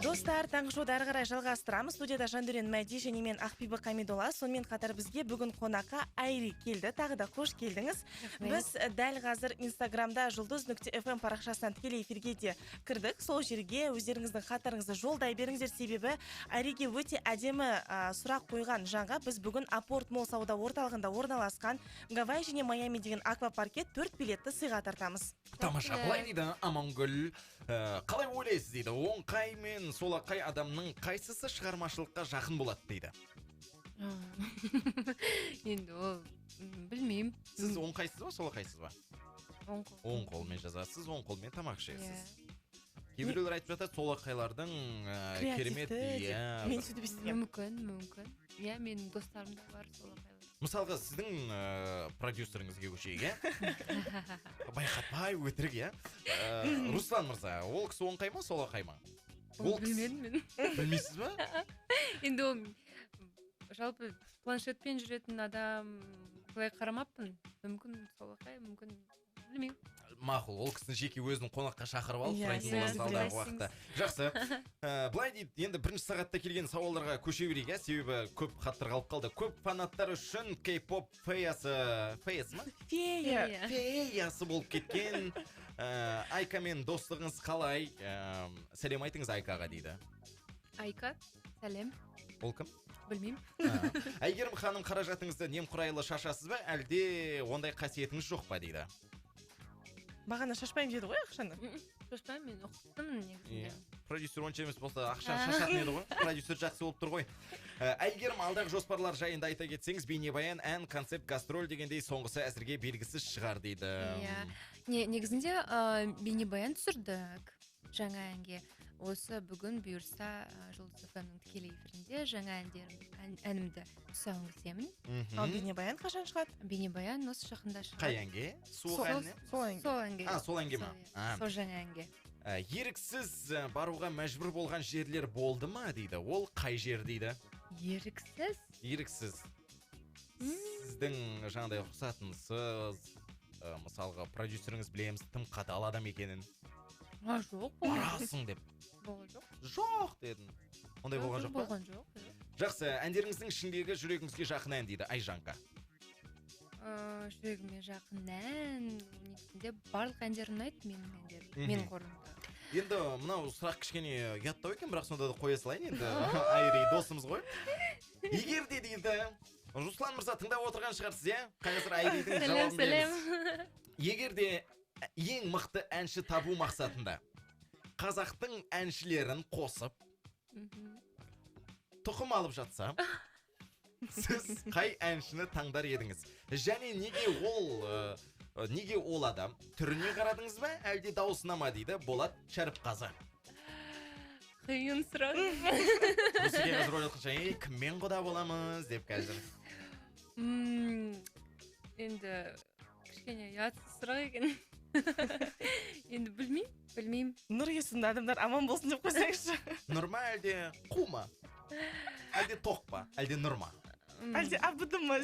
Достар, таңғы шоуды әрі қарай жалғастырамыз. Студияда Жандөрен Мәди және мен Ақбибі Қамидолла. Сонымен қатар бізге бүгін қонаққа Айри келді. Тағы да қош келдіңіз. Біз дәл қазір Инстаграмда жұлдыз.фм парақшасынан тікелей эфирге де кірдік. Сол жерге өздеріңіздің хаттарыңызды жолдай беріңіздер, себебі Айриге өте әдемі сұрақ қойған жанға біз бүгін Апорт Молл сауда орталығында орналасқан Гавай және Майами деген аквапаркет 4 билетті сыйға тартамыз. Тамаша, былай дейді Амангүл, қалай ойлайсыз дейді, оңқай мен солақай адамның қайсысы шығармашылыққа жақын болады дейді. Енді ол білмеймін. Сіз оңқайсыз ба, солақайсыз ба? Оң қол. Оң қолмен жазасыз, оң қолмен тамақ ішесіз. Иә. Кейбіреулер айтып жатады, солақайлардың керемет, иә. Мен сөйтіп естігемін. Мүмкін. Иә, менің достарым да бар солақайлар. Мысалға сіздің продюсеріңізге көшейік, иә? Байқатпай өтірік, иә? Руслан мырза, ол кісі оңқай ма, солақай ма? Білмедім мен. Білмейсіз ба? Енді ол жалпы планшетпен жүретін адам былай қарамаппын. Мүмкін солақай, мүмкін білмеймін. Мақұл, ол кісіні жеке өзінің қонаққа шақырып алып, Иә, сұрайтын боламыз алдағы уақытта. Жақсы. Былай дейді, енді бірінші сағатта келген сауалдарға көше берейік, себебі көп хаттар қалып қалды. Көп фанаттар үшін кей-поп феясы ма? Феясы болып кеткен. Айкамен достығыңыз қалай? Сәлем айтыңыз Айкаға дейді. Айка, сәлем. Ол кім? Білмеймін. Әйгерім ханым, қаражатыңызды немқұрайлы шашасыз ба, әлде ондай қасиетіңіз жоқ па дейді. Бағана шашпаймын деді ғой ақшаны. Шашпаймын, мен ұқтым негізінде. Продюсер онша емес болса ақшаны шашатын еді ғой. Продюсер жақсы болып тұр ғой. Әйгерім, алдағы жоспарлар жайында айта кетсеңіз, бейнебаян, ән, концерт, гастроль дегендей соңғысы әзірге белгісіз шығар дейді. Иә. Негізінде бейнебаян түсірдік жаңа әнге. Осы бүгін бұйырса Жұлдыз ФМ-нің тікелей эфирінде жаңа әнімді тұсауын кесемін. Ал бейнебаян қашан шығады? Бейнебаян осы жақында шығады. Қай әнге? Суық әніне? Сол әнге. Сол әнге. Сол әнге ма? Сол жаңа әнге. Еріксіз баруға мәжбүр болған жерлер болды ма дейді. Ол қай жер дейді? Еріксіз? Еріксіз. Сіздің жаңағыдай рұқсатыңызсыз, мысалға продюсеріңіз білеміз, тым қатал адам екенін. Жоқ. Барасың деп. Болған жоқ. Жоқ дедім. Ондай болған жоқ па? Болған жоқ. Жақсы, әндеріңіздің ішіндегі жүрегіңізге жақын ән дейді Айжанка. Жүрегіме жақын ән, негізінде барлық әндер ұнайды менің әндерім, менің қорымда. Енді мынау сұрақ кішкене ұяттау екен, бірақ сонда да қоя салайын енді. Айри досымыз ғой. Егер де дейді, Руслан мырза тыңдап отырған шығарсыз, иә? Қазір Айридің жауабын береміз. Егер де ең мықты әнші табу мақсатында қазақтың әншілерін қосып тұқым алып жатса, сіз қай әншіні таңдар едіңіз? Және неге ол адам түріне қарадыңыз ба, әлде дауысына ма дейді Болат Шәріпқазы. Қиын сұрақ. Осыге қазір ойлатқанша, кіммен құда боламыз деп қазір. Енді кішкене ұятсыз сұрақ екен. Енді білмеймін. Нұр есімді адамдар аман болсын деп қойсаңызшы. Нұр ма әлде қу ма? Әлде тоқ па? Әлде нұр ма? Әлде абыдым ма?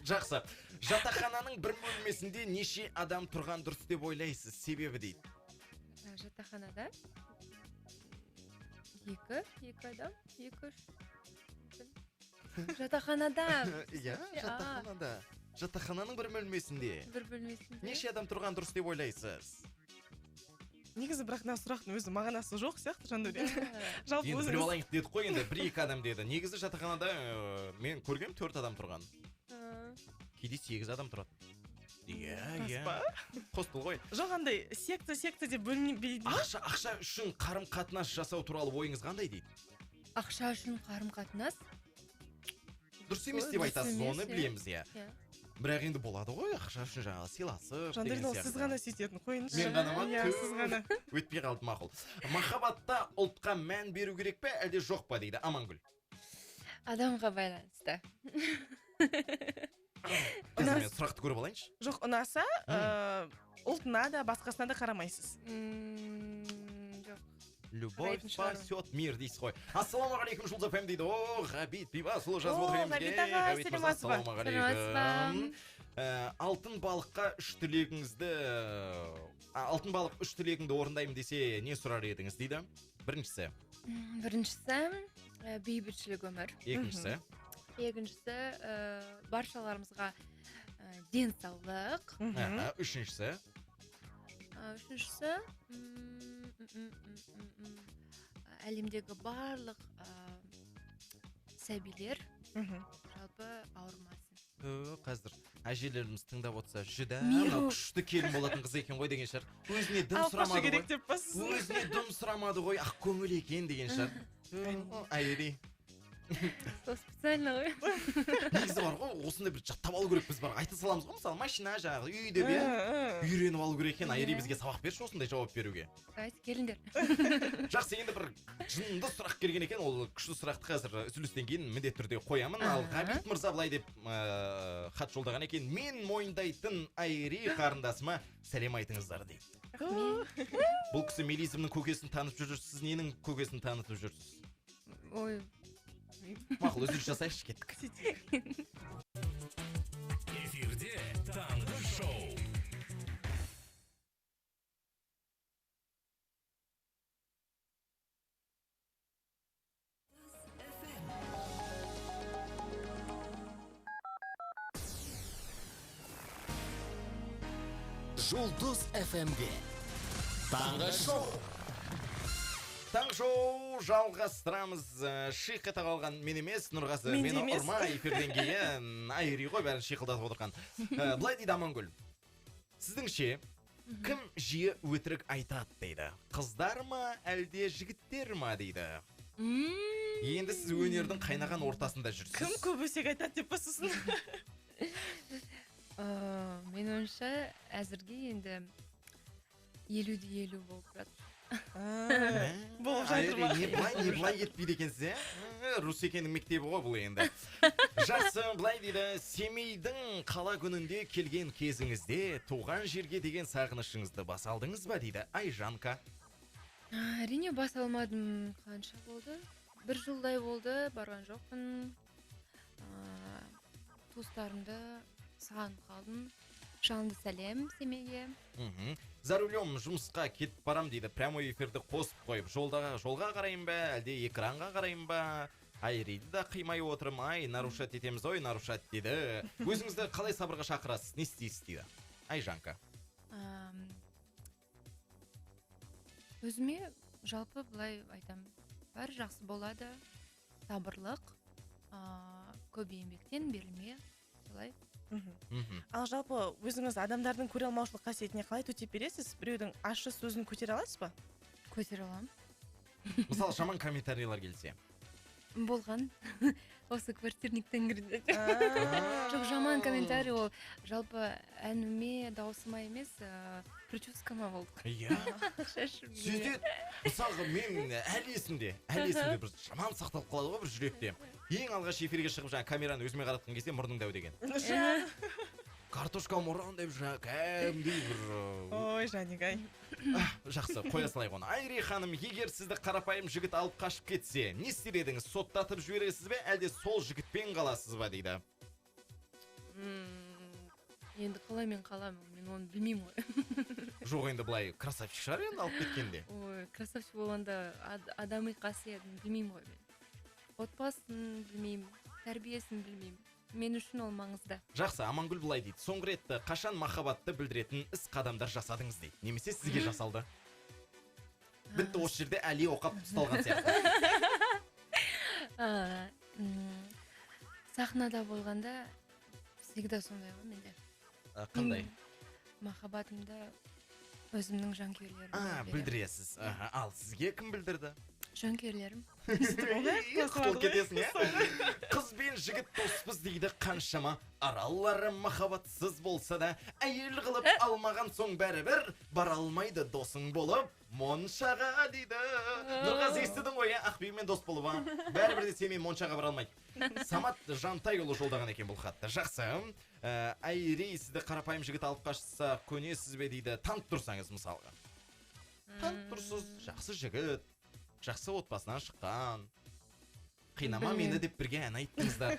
Жақсы. Жатақхананың бір бөлмесінде неше адам тұрған дұрыс деп ойлайсыз? Себебі дейді. Жатақханада 2 адам, 2-3. Жатақханада. Иә, жатақханада. Жатақхананың бір бөлмесінде. Бір бөлмесінде. Неше адам тұрған дұрыс деп ойлайсыз? Негізі бірақ мына сұрақтың өзі мағынасы жоқ сияқты Жандөрен. Жалпы Енді өзіңіз. біліп алайық дедік қой, енді 1-2 адам деді. Негізі жатақханада мен көргем 4 адам тұрған. Кейде 8 адам тұрады. Иә. Қостыл ғой. Жоқ андай секция деп бөлінбейді ма? Ақша үшін қарым-қатынас жасау туралы ойыңыз қандай дейді? Ақша үшін қарым-қатынас? Дұрыс емес деп айтасыз, оны білеміз, иә. Бірақ енді болады ғой, ақша үшін жаңағы сыйласып. Жандөрен, ол сіз ғана сөйтетін, қойыңызшы. Мен ғана ма? Иә, сіз ғана. Өтпей қалды, мақұл. Махаббатта ұлтқа мән беру керек пе, әлде жоқ па дейді Амангүл? Адамға байланысты. Мен сұрақты көріп алайыншы. Жоқ, ұнаса, ұлтына да, басқасына да қарамайсыз. Жоқ. Любовь спасет мир дейсіз ғой. Ассалаумағалейкум, Жұлдыз FM дейді. О, Ғабит Бибасұлы жазып отыр Ғабит аға, сәлеметсіз ба? Ассалаумағалейкум. Алтын балыққа алтын балық үш тілегіңді орындаймын десе не сұрар едіңіз дейді. Біріншісі Бейбітшілік өмір. Екіншісі Баршаларымызға денсаулық. Үшіншісі Әлемдегі барлық сәбилер жалпы ауырмасын. Қазір әжелеріміз тыңдап отырса, жүдә күшті келін болатын қыз екен ғой деген шығар. Өзіне дым сұрамады ғой, ақ көңіл екен деген шығар. Айри. Сол специально ғой. Негізі бар ғой, осындай бір жаттап алу керек біз бар. Айта саламыз ғой, мысалы машина жағы, үйде үйреніп алу керек екен. Айри бізге сабақ берші осындай жауап беруге. Айт, келіңдер. Жақсы, енді бір жынды сұрақ келген екен. Ол күшті сұрақты қазір үзілістен кейін міндетті түрде қоямын. Ал Ғабит мырза былай деп хат жолдаған екен. Мен мойындайтын Айри қарындасыма сәлем айтыңыздар дейді. Бұл кісі мелизмнің көкесін танып жүрсіз, сіз ненің көкесін танытып жүрсіз? Ой, мақұл, үзіліс жасайықшы, кеттік. Эфирде таңғы шоу. Жұлдыз FM-де таңғы шоу. Таңғы шоу жалғастырамыз. Шиқы тағалған мен емес, Нұрғазы мені ұрма, эфирден кейін Айри ғой бәрін шиқылдатып отырған. Былай дейді Амангүл, сіздіңше кім жиі өтірік айтады дейді? Қыздар ма, әлде жігіттер ма дейді? Енді сіз өнердің қайнаған ортасында жүрсіз. Кім көп өсек айтады деп басысын? Мен ойымша әзірге енді 50-50 болып жатыр. Болып жатыр ма? Не былай етпейді екенсіз, Русекенің мектебі ғой бұл енді. Жақсы, былай дейді, Семейдің қала күнінде келген кезіңізде туған жерге деген сағынышыңызды баса алдыңыз ба дейді Айжанка. Әрине баса алмадым, қанша болды? 1 жылдай болды, барған жоқпын. Туыстарымды сағынып қалдым. Жалынды сәлем Семейге. За рулем жұмысқа кетіп барам дейді. Прямой эфирді қосып қойып, жолға қарайым ба, әлде экранға қарайым ба? Айриді да қимай отырмай, нарушат етеміз ой, нарушат дейді. Өзіңізді қалай сабырға шақырасыз, не істейсіз дейді Айжанка. Өзіме жалпы былай айтам, бәрі жақсы болады, сабырлық, көп еңбектен берілме, солай. Ал жалпы өзіңіз адамдардың көре алмаушылық қасиетіне қалай төтеп бересіз? Біреудің ащы сөзін көтере аласыз ба? Көтере аламын. Мысалы жаман комментарийлер келсе. Болған. Осы квартирниктен кірді. Жоқ, жаман комментарий ол жалпы әніме, даусыма емес, прическама болды. Иә. Сөзде, мысалға мен әлі есімде бір жаман сақталып қалады ғой бір жүректе. Ең алғаш эфирге шығып жаңа камераны өзіме қаратқан кезде мұрның дәу деген. Картошка мұрын деп жаңа кәдімгідей бір... Ой, Жаник-ай. Жақсы, қоя салайық оны. Айри ханым, егер сізді қарапайым жігіт алып қашып кетсе, не істер едіңіз? Соттатып жібересіз бе, әлде сол жігітпен қаласыз ба дейді? Енді қалай мен қаламын, мен оны білмеймін ғой. Жоқ, енді былай красавчик шығар енді алып кеткенде. Ой, красавчик болғанда адами қасиетін білмеймін ғой мен. Отбасын білмеймін, тәрбиесін білмеймін. Мен үшін ол маңызды. Жақсы, Амангүл былай дейді. Соңғы ретті қашан махаббатты білдіретін іс қадамдар жасадыңыз дейді. Немесе сізге жасалды? Бітті осы жерде әли оқап ұсталған сияқты. Сахнада болғанда всегда сондай ғой менде. Қандай? Махаббатымды өзімнің жанкүйерлеріме білдіресіз. Ал сізге кім білдірді? Жанкүйерлерім. Құтылып кетесің, иә? Қыз бен жігіт доспыз дейді қаншама, аралары махаббатсыз болса да, әйел қылып алмаған соң бәрібір, бара алмайды досың болып, Моншаға дейді. Нұрғаз естідің ғой, Ақбибімен дос болып, бәрібір де сенімен Моншаға бара алмайды. Самат Жантайұлы жолдаған екен бұл хатты. Жақсы. Айри, сізді қарапайым жігіт алып қашса көнесіз бе дейді, танып тұрсаңыз мысалға. Танып тұрсыз, жақсы жігіт, жақсы отбасынан шыққан. Қинама мені деп бірге ән айттыңыздар.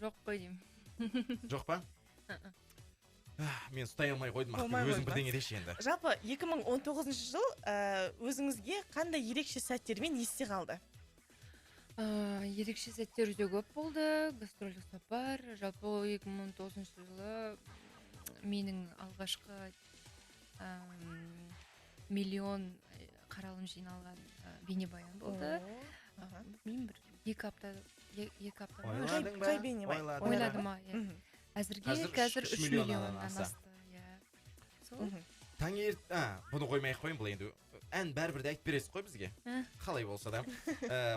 Жоқ қой деймін. Жоқ па? Мен ұстай алмай қойдым, Ақбибі, өзің бірдеңе деші енді. Жалпы 2019 жыл өзіңізге қандай ерекше сәттермен есте қалды? Ерекше сәттер өте көп болды, гастрольдік сапар. Жалпы 2019 жылы менің алғашқы миллион қаралым жиналған бейнебаян болды. Мен бір 2 апта Қай бейнебаян? ойладым. Әзірге қазір 3 миллионнан асты. Бұны қоймай-ақ қойын, бұл енді ән бәрібір де айтып бересіз қой бізге. Қалай болса да.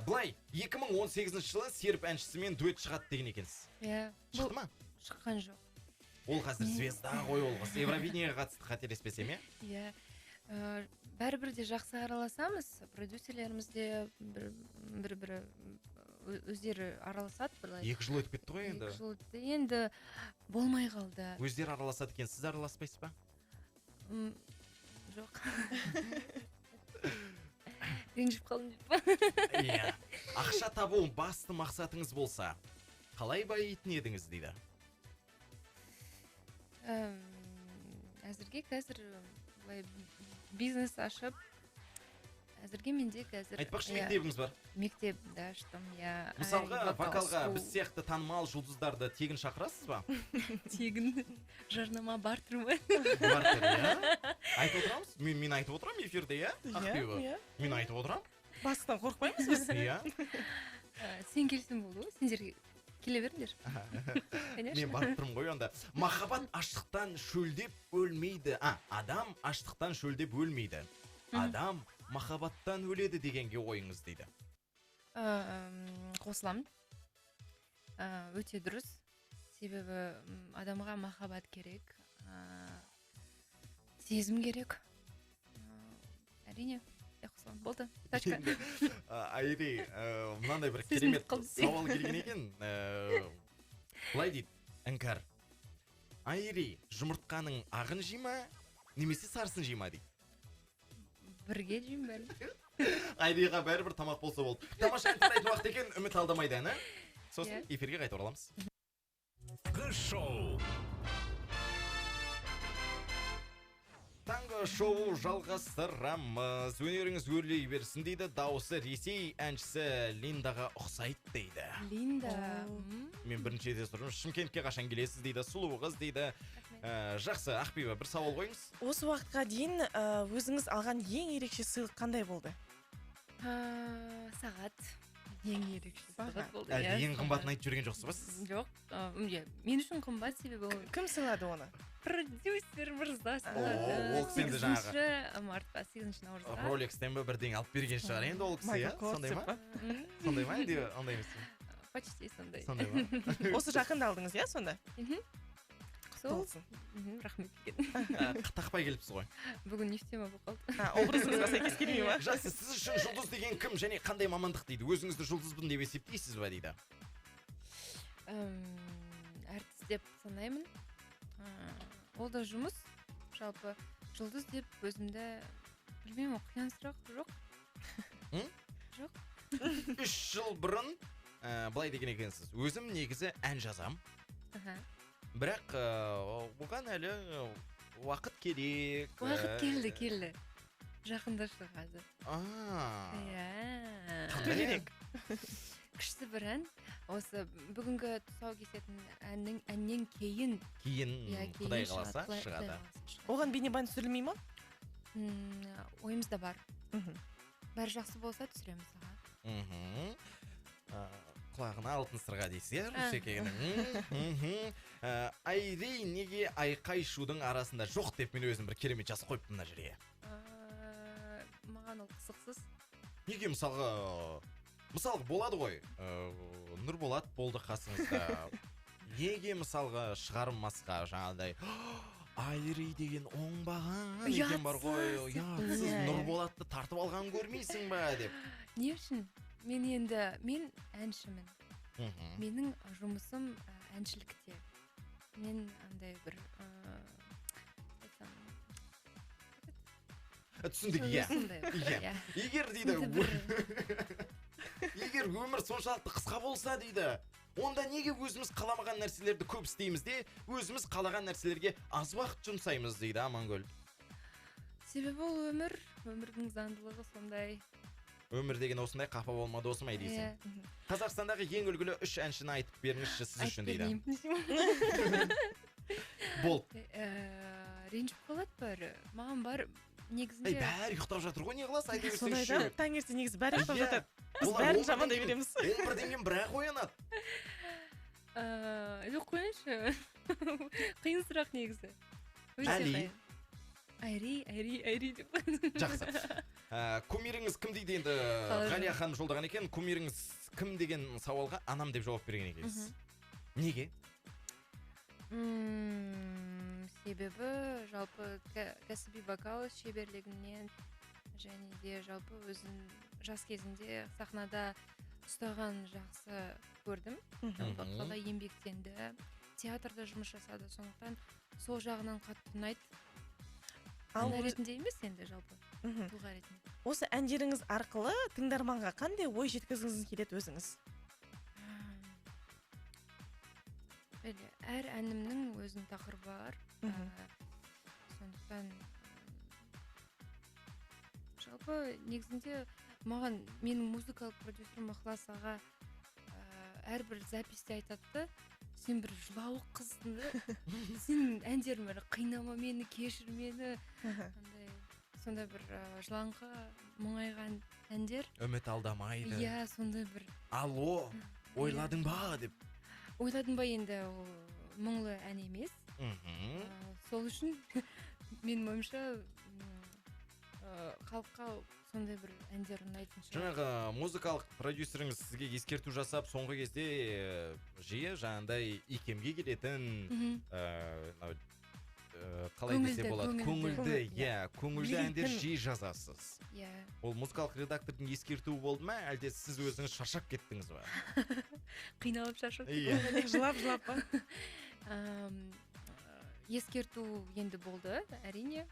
Бұлай, 2018 жылы серіп әншісімен дуэт шығады деген екенсіз. Шықты ма? Шыққан жоқ. Ол қазір звезда ғой, ол қыз. Евровидениеге қатысты, қателеспесем, иә? Бәрібір де жақсы араласамыз, продюсерлеріміз де бір өздері араласады. 2 жыл өтіп кетті ғой енді. 2 жыл өтті, енді болмай қалды. Өздері араласады екен, сіз араласпайсыз ба? Жоқ. Ренжіп қалдым деп па? Иә. Ақша табу басты мақсатыңыз болса, қалай байитын едіңіз дейді? Әзірге қазір бизнес ашып, әзірге менде қазір... Айтпақшы, мектебіңіз бар? Мектепті аштым, иә. Мысалға, вокалға біз сияқты танымал жұлдыздарды тегін шақырасыз ба? Тегін жарнама бартыр ма? Бартыр, иә. Айтып отырамыз? Мен айтып отырам эфирде, иә? Ақбибі. Мен айтып отырам. Бастан қорқпаймыз біз? Иә. Сен келсін болды, сендер келе беріңдер. Мен барып тұрмын ғой онда. Махаббат аштықтан шөлдеп өлмейді. Адам аштықтан шөлдеп өлмейді. Адам махаббаттан өледі дегенге ойыңыз дейді. Қосыламын. Өте дұрыс. Себебі адамға махаббат керек. Сезім керек. Әрине. Қосыламын. Болды. Точка. Айри, мынандай бір керемет сауал келген екен. Былай дейді, іңкәр. Айри, жұмыртқаның ағын жейма, немесе сарысын жейма дейді. Бірге жеймін бәрі. Айриға бәрі бір тамақ болса болды. Тамаша ән тыңдайтын уақыт екен, үміт алдамайды әні. Сосын эфирге қайта ораламыз. Таңғы шоу. Таңғы шоу жалғастырамыз. Өнеріңіз өрлей берсін дейді. Дауысы Ресей әншісі Линдаға ұқсайды дейді. Линда. Мен бірінші ете сұрым. Шымкентке қашан келесіз дейді. Сұлу қыз дейді. Жақсы, Ақбибі, бір сауал қойыңыз. Осы уақытқа дейін өзіңіз алған ең ерекше сыйлық қандай болды? Сағат. Ең ерекше сағат болды. Әлде ең қымбатын айтып жүрген жоқсыз ба сіз? Жоқ. Мен үшін қымбат, себебі ол... Кім сыйлады оны? Продюсер мырза Ол кісі енді жаңағы 8 мартқа, 8 наурызға. Роликстен бе бірдеңе алып берген шығар енді ол кісі, иә? Сондай ма? Сондай ма? Әлде ондай емес пе? Почти сондай. Сондай ма? Осы жақында алдыңыз, иә, сонда? Сол. Рахмет. Тақпай келіпсіз ғой. Бүгін нефтема болып қалды. Образыңызға сәйкес келмей ма? Жақсы, сіз үшін жұлдыз деген кім және қандай мамандық дейді? Өзіңізді жұлдызбын деп есептейсіз ба дейді? Әртіс деп санаймын. Ол да жұмыс. Жалпы жұлдыз деп өзімді білмеймін, қиын сұрақ жоқ. Жоқ. 3 жыл бұрын былай деген екенсіз. Өзім негізі ән жазам. Бірақ оған әлі уақыт керек. Уақыт келді. Жақында шығады. Қандай керек? Күшті бір ән. Осы бүгінгі тұсау кесетін әннен кейін Құдай қаласа шығады. Оған бейнебаян түсірілмей ма? Ойымызда бар. Бәрі жақсы болса түсіреміз аға. Құлағына алтын сырға дейсіз, Рүсекеңнің. Айри неге айқай шудың арасында жоқ деп мен өзім бір керемет жазып қойыппын мына жерге. маған ол қызықсыз. Неге мысалға болады ғой, Нұрболат болды қасыңызда. Неге мысалға шығармасқа жаңағыдай Айри деген оңбаған екен бар ғой. Сіз Нұрболатты тартып алған көрмейсің ба деп. Не үшін? Мен әншімін. Менің жұмысым әншілікте. Мен андай бір түсіндік, иә. Егер дейді, егер өмір соншалықты қысқа болса дейді, онда неге өзіміз қаламаған нәрселерді көп істейміз де, өзіміз қалаған нәрселерге аз уақыт жұмсаймыз дейді Амангүл. Себебі ол өмірдің заңдылығы сондай. Өмір деген осындай, қапа болма досым ай дейсің. Қазақстандағы ең үлгілі 3 әншіні айтып беріңізші сіз үшін дейді. Бол. Ренжіп қалады бәрі. Маған бар негізінде... Бәрі ұйықтап жатыр ғой, не қыласыз айта берсеңізші. Сондайда таңертең негізі бәрі ұйықтап жатады. Біз бәрін жамандай береміз. 11-ден бірақ оянады. Жоқ, қойыңшы. Қиын сұрақ негізі. Айри деп. Жақсы. Кумиріңіз кім дейді енді? Ғалия ханым жолдаған екен. Кумиріңіз кім деген сауалға анам деп жауап берген екенсіз. Неге? Себебі жалпы кәсіби вокал шеберлігінен және де жалпы өзін жас кезінде сахнада ұстаған жақсы көрдім. Жалпы қалай еңбектенді, театрда жұмыс жасады, сондықтан сол жағынан қатты ұнайды. Тұлға ретінде емес енді жалпы. Тұлға ретінде. Осы әндеріңіз арқылы тыңдарманға қандай ой жеткізгіңіз келеді өзіңіз? Әр әнімнің өзінің тақырыбы бар. Сондықтан жалпы негізінде менің музыкалық продюсерім Ықылас аға әрбір записьте айтады, сен бір жылауық қызсың да, сен әндерің бәрі қинама мені, кешір мені, сондай бір жылаңқы мұңайған әндер. Үміт алдамайды. Иә, сондай бір. Алло, ойладың ба деп. Ойладың ба енді ол мұңлы ән емес. Сол үшін менің ойымша халыққа сондай бір әндер ұнайтын шығар. Жаңағы музыкалық продюсеріңіз сізге ескерту жасап, соңғы кезде жиі жаңағындай икемге келетін, қалай десе болады, көңілді әндер жиі жазасыз. Ол музыкалық редактордың ескертуі болды ма, әлде сіз өзіңіз шаршап кеттіңіз ба? Қиналып шаршап кеттіңіз. Жылап па? Ескерту енді болды, әрине.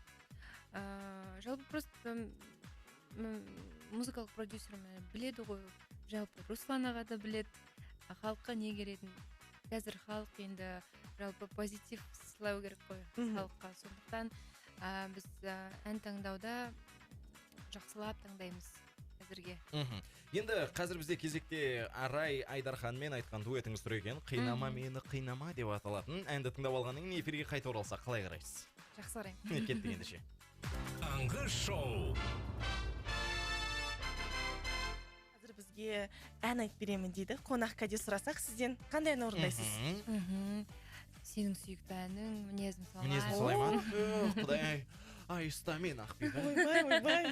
Жалпы просто музыкалық продюсерім біледі ғой, жалпы Руслан аға да біледі, халыққа не керетін. Қазір халық енді жалпы позитив сыйлау керек қой халыққа. Сондықтан біз ән таңдауда жақсылап таңдаймыз әзірге. Енді қазір бізде кезекте Арай Айдарханмен айтқан дуэтіңіз тұр екен. Қинама мені, қинама деп аталатын әнді тыңдап алғаннан кейін эфирге қайта оралсақ қалай қарайсыз? Жақсы қараймын. Кеттік ендеше. Таңғы шоу. Қазір бізге ән айтып беремін дейді. Қонақ кәде сұрасақ, сізден қандай ән орындайсыз? Сенің сүйікті әнің мінезім солай. Мінезім солай ма? Құдай айыста мен ақбибі. Ойбай.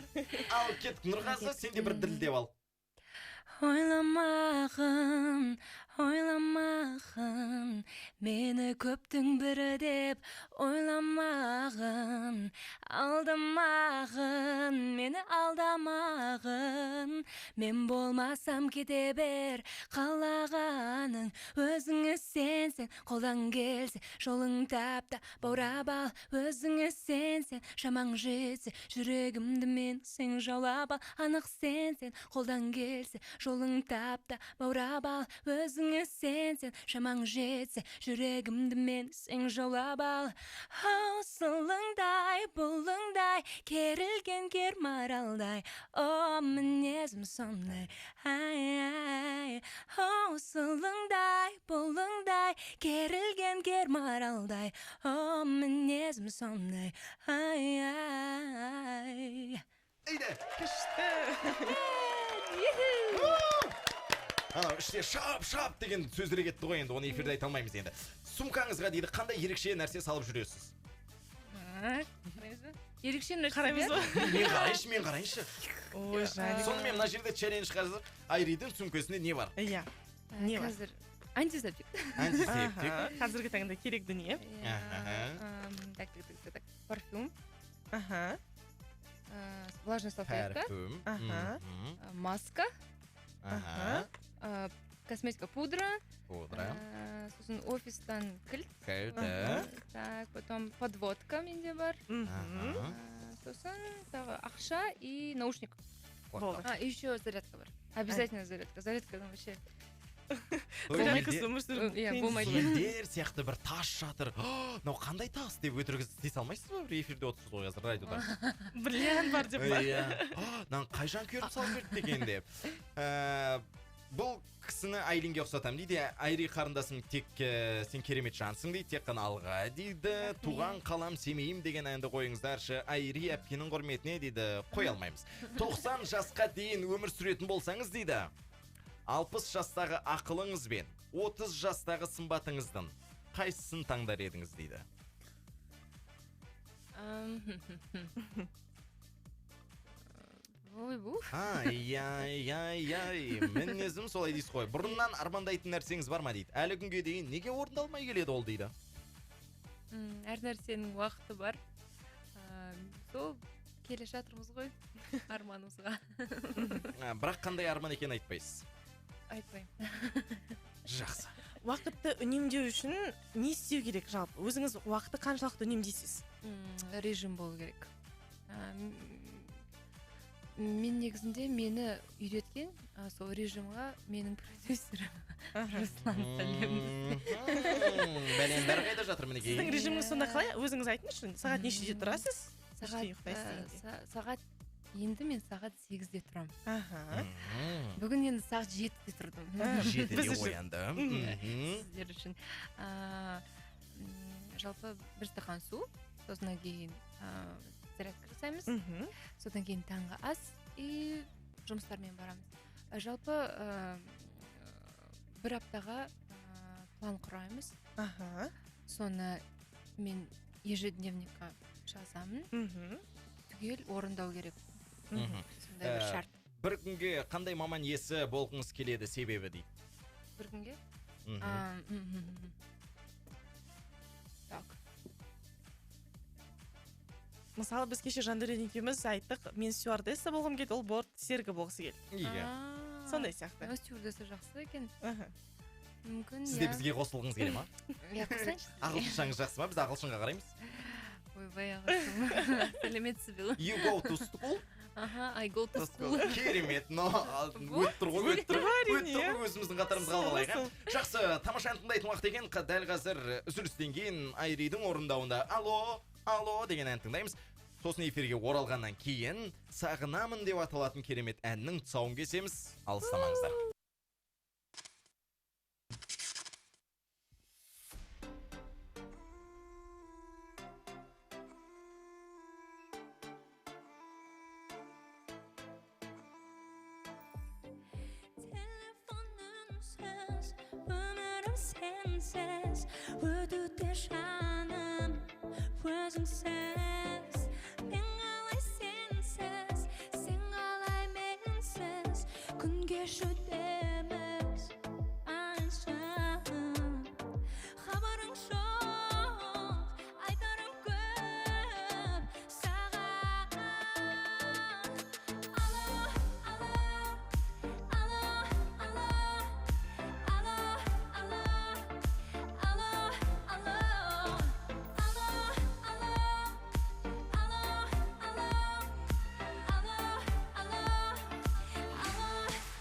Ал кеттік, Нұрғазы, сен де бір дірілдеп ал. Ойламағын, мені көптің бірі деп ойламағын, алдамағын, мені алдамағын, мен болмасам кете бер қалағаның, өзіңе сенсен, қолдан келсе, жолың тапта, баурап ал, өзіңе сенсен, шамаң жетсе, жүрегімді мен сен жаулап ал, анық сенсен, қолдан келсе, жолың тапта, баурап ал, өзіңе сенсен, шамаң жетсе, жүрегімді мен сен жаулап ал. Сылыңдай, бұлыңдай, керілген кер маралдай, мінезім сондай, сылыңдай, бұлыңдай, керілген кер маралдай, мінезім сондай, Әйді! Күшті! Анау іште шап деген сөздер кетті ғой енді, оны эфирде айта алмаймыз енді. Сумкаңызға дейді қандай ерекше нәрсе салып жүресіз? ерекше нәрсе Қараймыз ба? Мен қарайыншы. Ой, жарик. Сонымен мына жерде челлендж қазір. Айридің сөмкесінде не бар? Иә. Не бар? қазір антисептик. Антисептик. Қазіргі таңда керек дүние. Так, парфюм, Аха. влажная салфетка, Парфюм. Аха. маска, Аха. косметика, пудра, Пудра. сосын офистан кілт, Кілті. так, потом подводка менде бар, Аха. сосын тағы ақша и наушник. Болды. И еще зарядка бар. Обязательно зарядка. Зарядкадан вообще. Болмайсыз өмір сүру. Иә, болмайды. Елдер сияқты бір тас жатыр. Мынау қандай тас деп өтірік істей салмайсыз ба? Бір эфирде отырсыз ғой қазір радиода. Бриллиант бар деп па? Иә. Мынаны қай жанкүйерім салып берді деген деп. Бұл кісіні Айлинге ұқсатамын дейді. Айри қарындасым тек сен керемет жансың дейді. Тек қана алға дейді. Туған қалам семейім деген әнді қойыңыздаршы. Айри әпкенің құрметіне дейді. Қоя алмаймыз. 90 жасқа дейін өмір сүретін болсаңыз дейді. 60 жастағы ақылыңыз бен 30 жастағы сымбатыңыздың қайсысын таңдар едіңіз дейді. Ойбу. Ай. Мінезім солай дейсіз ғой. Бұрыннан армандайтын нәрсеңіз бар ма дейді. Әлі күнге дейін неге орындалмай келеді ол дейді. Әр нәрсенің уақыты бар. Сол келе жатырмыз ғой арманымызға. Бірақ қандай арман екен айтпайсыз. Айтпаймын. Жақсы. Уақытты үнемдеу үшін не істеу керек жалпы? Өзіңіз уақытты қаншалықты үнемдейсіз? Режим болу керек. Мен негізінде мені үйреткен сол режимға менің продюсерім Руслан Сәлемов. Бәлем бәрі қайда жатыр мінекей. Сіздің режиміңіз сонда қалай? Өзіңіз айтыңызшы. Сағат нешеде тұрасыз? Сағат енді мен сағат 8-де тұрам. Аха. Бүгін енді сағат 7-де тұрдым. 7-де ояндым. Сіздер үшін. Жалпы бір стақан су, сосын кейін зарядка жасаймыз. Содан кейін таңғы ас и жұмыстармен барамыз. Жалпы бір аптаға план құраймыз. Соны мен ежедневникқа жазамын. Түгел орындау керек. Сондай бір шарт. Бір күнге қандай маман иесі болғыңыз келеді себебі дейді. Бір күнге? Так. Мысалы біз кеше Жандәурен екеуміз айттық, мен стюардесса болғым келді, ол борт серігі болғысы келді. Иә. Сондай сияқты. Стюардесса жақсы екен. Мүмкін, Сіз де бізге қосылғыңыз келе ма? Иә, қосайыншы. Ағылшыншаңыз жақсы ма? Біз ағылшынға қараймыз. Ойбай ағылшын. Сәлеметсіз бе? You go to school? I go to school. Керемет, но өттір ғой, өзіміздің қатарымызға алғалайық. Жақсы, тамаша ән тыңдайтын уақыт екен. Дәл қазір үзілістен кейін Айридің орындауында алло деген ән тыңдаймыз. Сосын эфирге оралғаннан кейін сағынамын деп аталатын керемет әннің тұсауын кесеміз. Алыстамаңыздар. Sensiz, ödütte şanım, özüngsüz. Ben qalay sensiz, sen qalay mensiz. Gün geçudemiz, anşam. Xabarın çok, aytarım köp, sağa.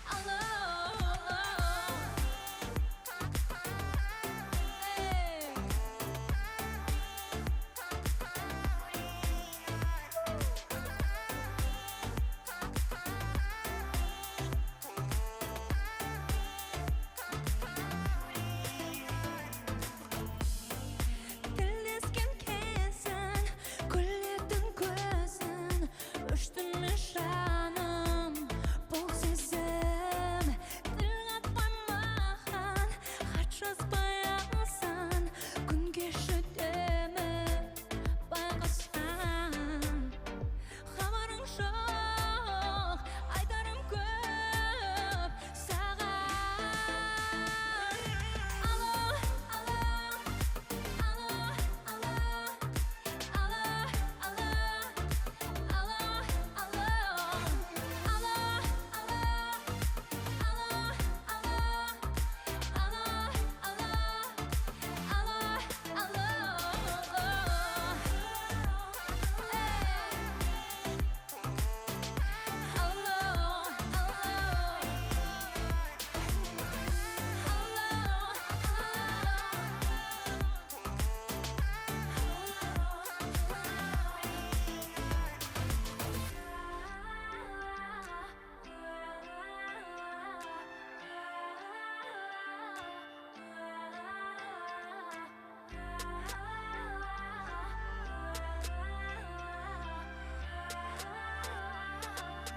Allo.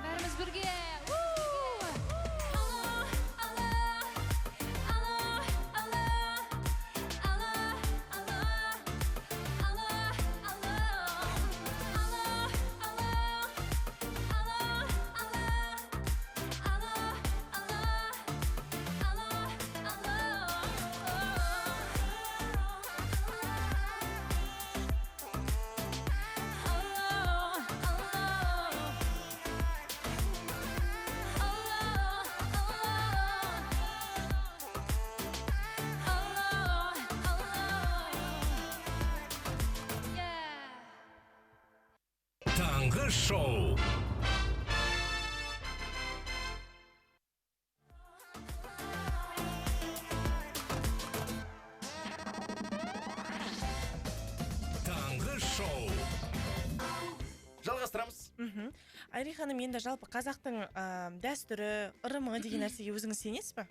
бәріміз бірге. Таңғы шоу. Таңғы шоу. Жалғастырамыз. Айри ханым, енді жалпы қазақтың дәстүрі, ырымы деген нәрсеге өзіңіз сенесіз ба?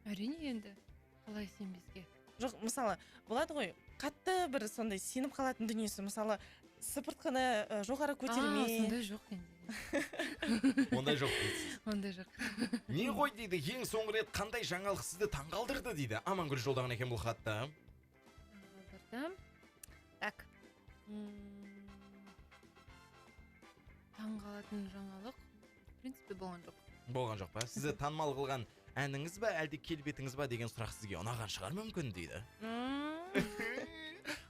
Әрине енді. Қалай сенбеске? Жоқ, мысалы, болады ғой, қатты бір сондай сеніп қалатын дүниесі, мысалы, сыпыртқыны жоғары көтермей. Сондай жоқ енді. Ондай жоқ дейсіз. Ондай жоқ. Не ғой дейді, ең соңғы рет қандай жаңалық сізді таңғалдырды дейді. Амангүл жолдаған екен бұл хатты. Так. Таңғалатын жаңалық, в принципе, болған жоқ. Болған жоқ па? Сізді танымал қылған әніңіз ба, әлде келбетіңіз ба деген сұрақ сізге ұнаған шығар мүмкін дейді.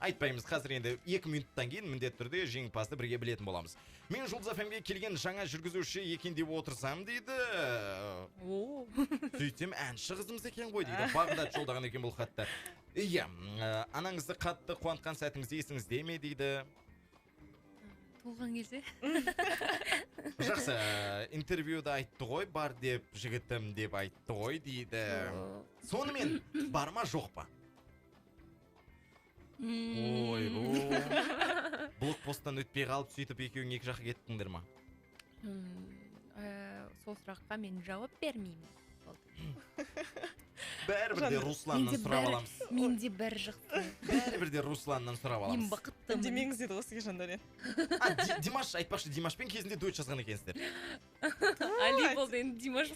Айтпаймыз, қазір енді 2 минуттан кейін міндетті түрде жеңімпазды бірге білетін боламыз. Мен Жұлдыз FM-ге келген жаңа жүргізуші екен деп отырсам дейді. Сөйтсем әнші қызымыз екен ғой дейді. Бағдат жолдаған екен бұл хатты. Иә, анаңызды қатты қуантқан сәтіңіз есіңізде ме дейді. Туылған кезде. Жақсы, интервьюда айтты ғой, бар деп жігітім деп айтты ғой дейді. Сонымен бар ма жоқ па? Ой, блокпосттан өтпей қалып сөйтіп екеуің екі жаққа кеттіңдер ма? Сол сұраққа мен жауап бермеймін. Бәрібір де Русланнан сұрап аламыз. Менде бәрі жақсы. Бәрібір де Русланнан сұрап Мен аламыз. бақыттымын. Демеңіз деді осы Жандәурен. Димаш, айтпақшы, Димашпен кезінде дуэт жазған екенсіздер. Али болды енді Димаш.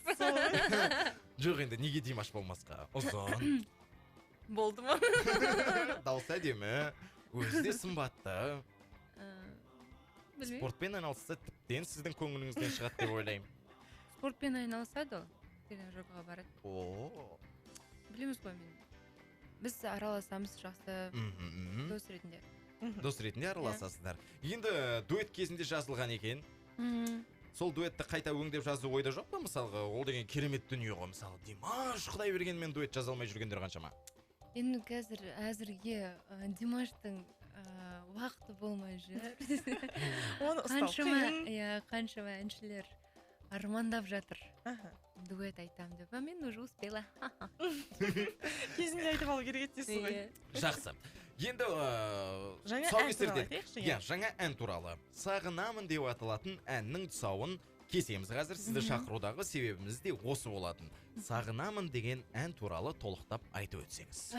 Жоқ енді, неге Димаш болмасқа? Ұзын, Болды ма? дауысы әдемі, өзі де сымбатты. Білмеймін. Спортпен айналысса тіптен сіздің көңіліңізден шығады деп ойлаймын. Спортпен айналысады ол. Тренажерға барады. О. Білеміз ғой мен. Біз араласамыз жақсы дос ретінде. Дос ретінде араласасыздар. Енді дуэт кезінде жазылған екен. Сол дуэтті қайта өңдеп жазу ойда жоқ па мысалға? Ол деген керемет дүние ғой. Мысалы, Димаш құдай бергенмен дуэт жаза алмай жүргендер қаншама? Енді қазір әзірге Димаштың уақыты болмай жүр. Оны ұстау қиын. Қаншама әншілер армандап жатыр. Дуэт айтам деп, мен уже успела. Кезінде айтып алу керек етесіз ғой. Жақсы. Енді жаңа ән туралы айтайықшы. Иә, жаңа ән туралы. Сағынамын деп аталатын әннің тұсауын кесеміз. Қазір сізді шақырудағы себебіміз де осы болатын. Сағынамын деген ән туралы толықтап айтып өтсеңіз.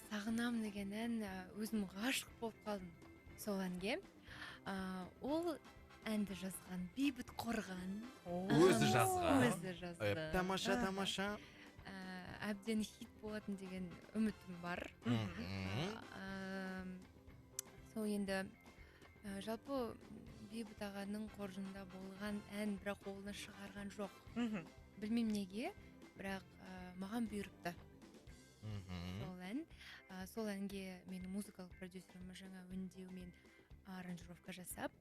Сағынамын деген ән, өзім ғашық болып қалдым сол әнге. Ол әнді жазған Бейбіт Қорған. Өзі жазған. Өзі жазған. Тамаша, тамаша. Әбден хит болатын деген үмітім бар. Сол енді жалпы Бейбіт ағаның қоржында болған ән, бірақ қолына шығарған жоқ. Білмеймін неге, бірақ маған бұйырыпты. Сол ән. Сол әнге менің музыкалық продюсерім жаңа өңдеу мен аранжировка жасап,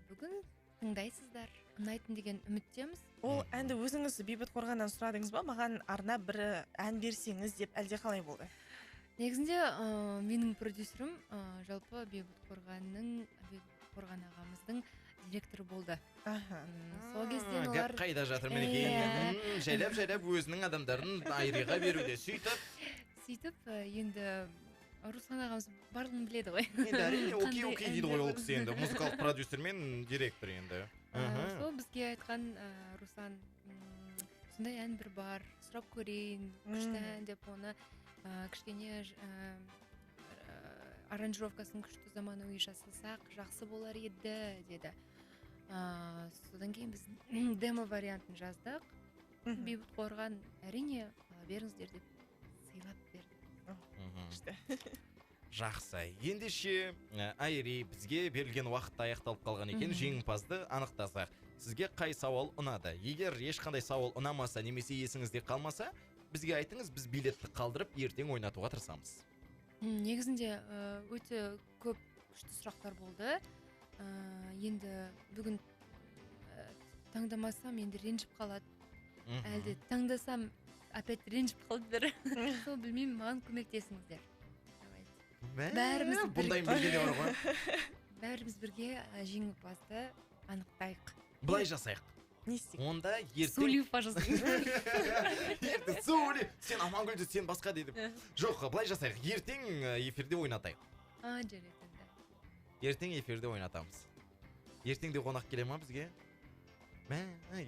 бүгін тыңдайсыздар, ұнайтын деген үміттеміз. Ол әнді өзіңіз Бейбіт Қорғаннан сұрадыңыз ба? Маған арнап бір ән берсеңіз деп әлде қалай болды? Негізінде менің продюсерім жалпы Бейбіт Қорған ағамыздың директоры болды. Сол кезден олар... Гәп қайда жатыр мінекей. Жайлап өзінің адамдарын Айриға беруде. Сөйтіп, енді Руслан ағамыз барлығын біледі ғой. Енді әрине окей дейді ғой ол кісі енді. Музыкалық продюсер мен директор енді. Сол бізге айтқан Руслан, сондай ән бір бар, сұрап көрейін, күшті ән деп оны кішкене аранжировкасын күшті заманауи жасасақ жақсы болар еді деді. Содан кейін біз демо вариантын жаздық. Бейбіт Қорған әрине ала беріңіздер деп сыйлап берді. Жақсы. Ендеше Айри, бізге берілген уақыт аяқталып қалған екен. Жеңімпазды анықтасақ. Сізге қай сауал ұнады? Егер ешқандай сауал ұнамаса немесе есіңізде қалмаса, бізге айтыңыз, біз билетті қалдырып ертең ойнатуға тырысамыз. Негізінде өте көп күшті сұрақтар болды. Енді бүгін таңдамасам енді ренжіп қалады. Әлде таңдасам опять ренжіп қалды бір. Сол білмеймін, маған көмектесіңіздер. Бәріміз бірге жеңімпазды анықтайық. Былай жасайық. Не істейік? Онда ертең... Сөйлеу пожалуйста. Сөйле. Сен Амангүлді, сен басқа дедім. Жоқ, былай жасайық. Ертең эфирде ойнатайық. Жарайды. Ертең эфирде ойнатамыз. Ертеңде қонақ келе ма бізге?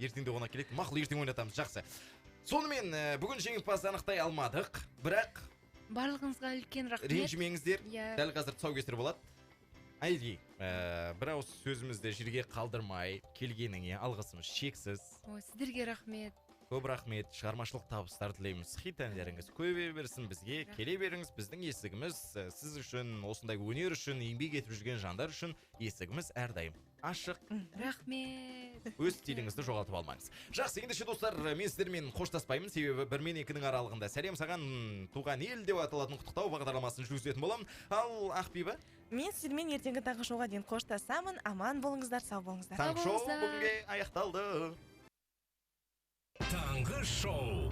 Ертеңде қонақ келеді. Мақұл, ертең ойнатамыз. Жақсы. Сонымен бүгін жеңімпазды анықтай алмадық, бірақ барлығыңызға үлкен рахмет. Ренжімеңіздер. Дәл қазір тұсаукесер болады. Айри, бір ауыз сөзімізді жерге қалдырмай келгеніңе алғысымыз шексіз. Сіздерге рахмет. Көп рахмет, шығармашылық табыстар тілейміз. Хит әндеріңіз көбейе берсін, бізге келе беріңіз. Біздің есігіміз сіз үшін, осындай өнер үшін, еңбек етіп жүрген жандар үшін есігіміз әрдайым ашық. Рахмет. Өз стиліңізді жоғалтып алмаңыз. Жақсы, ендеше достар, мен сіздермен қоштаспаймын, себебі 1 мен 2-нің аралығында сәлем саған туған ел деп аталатын құттықтау бағдарламасын жүргізетін боламын. Ал Ақбибі? Мен сіздермен ертеңгі таңғы шоуға дейін қоштасамын. Аман болыңыздар, сау болыңыздар. Таңғы шоу бүгінге аяқталды. Таңғы шоу.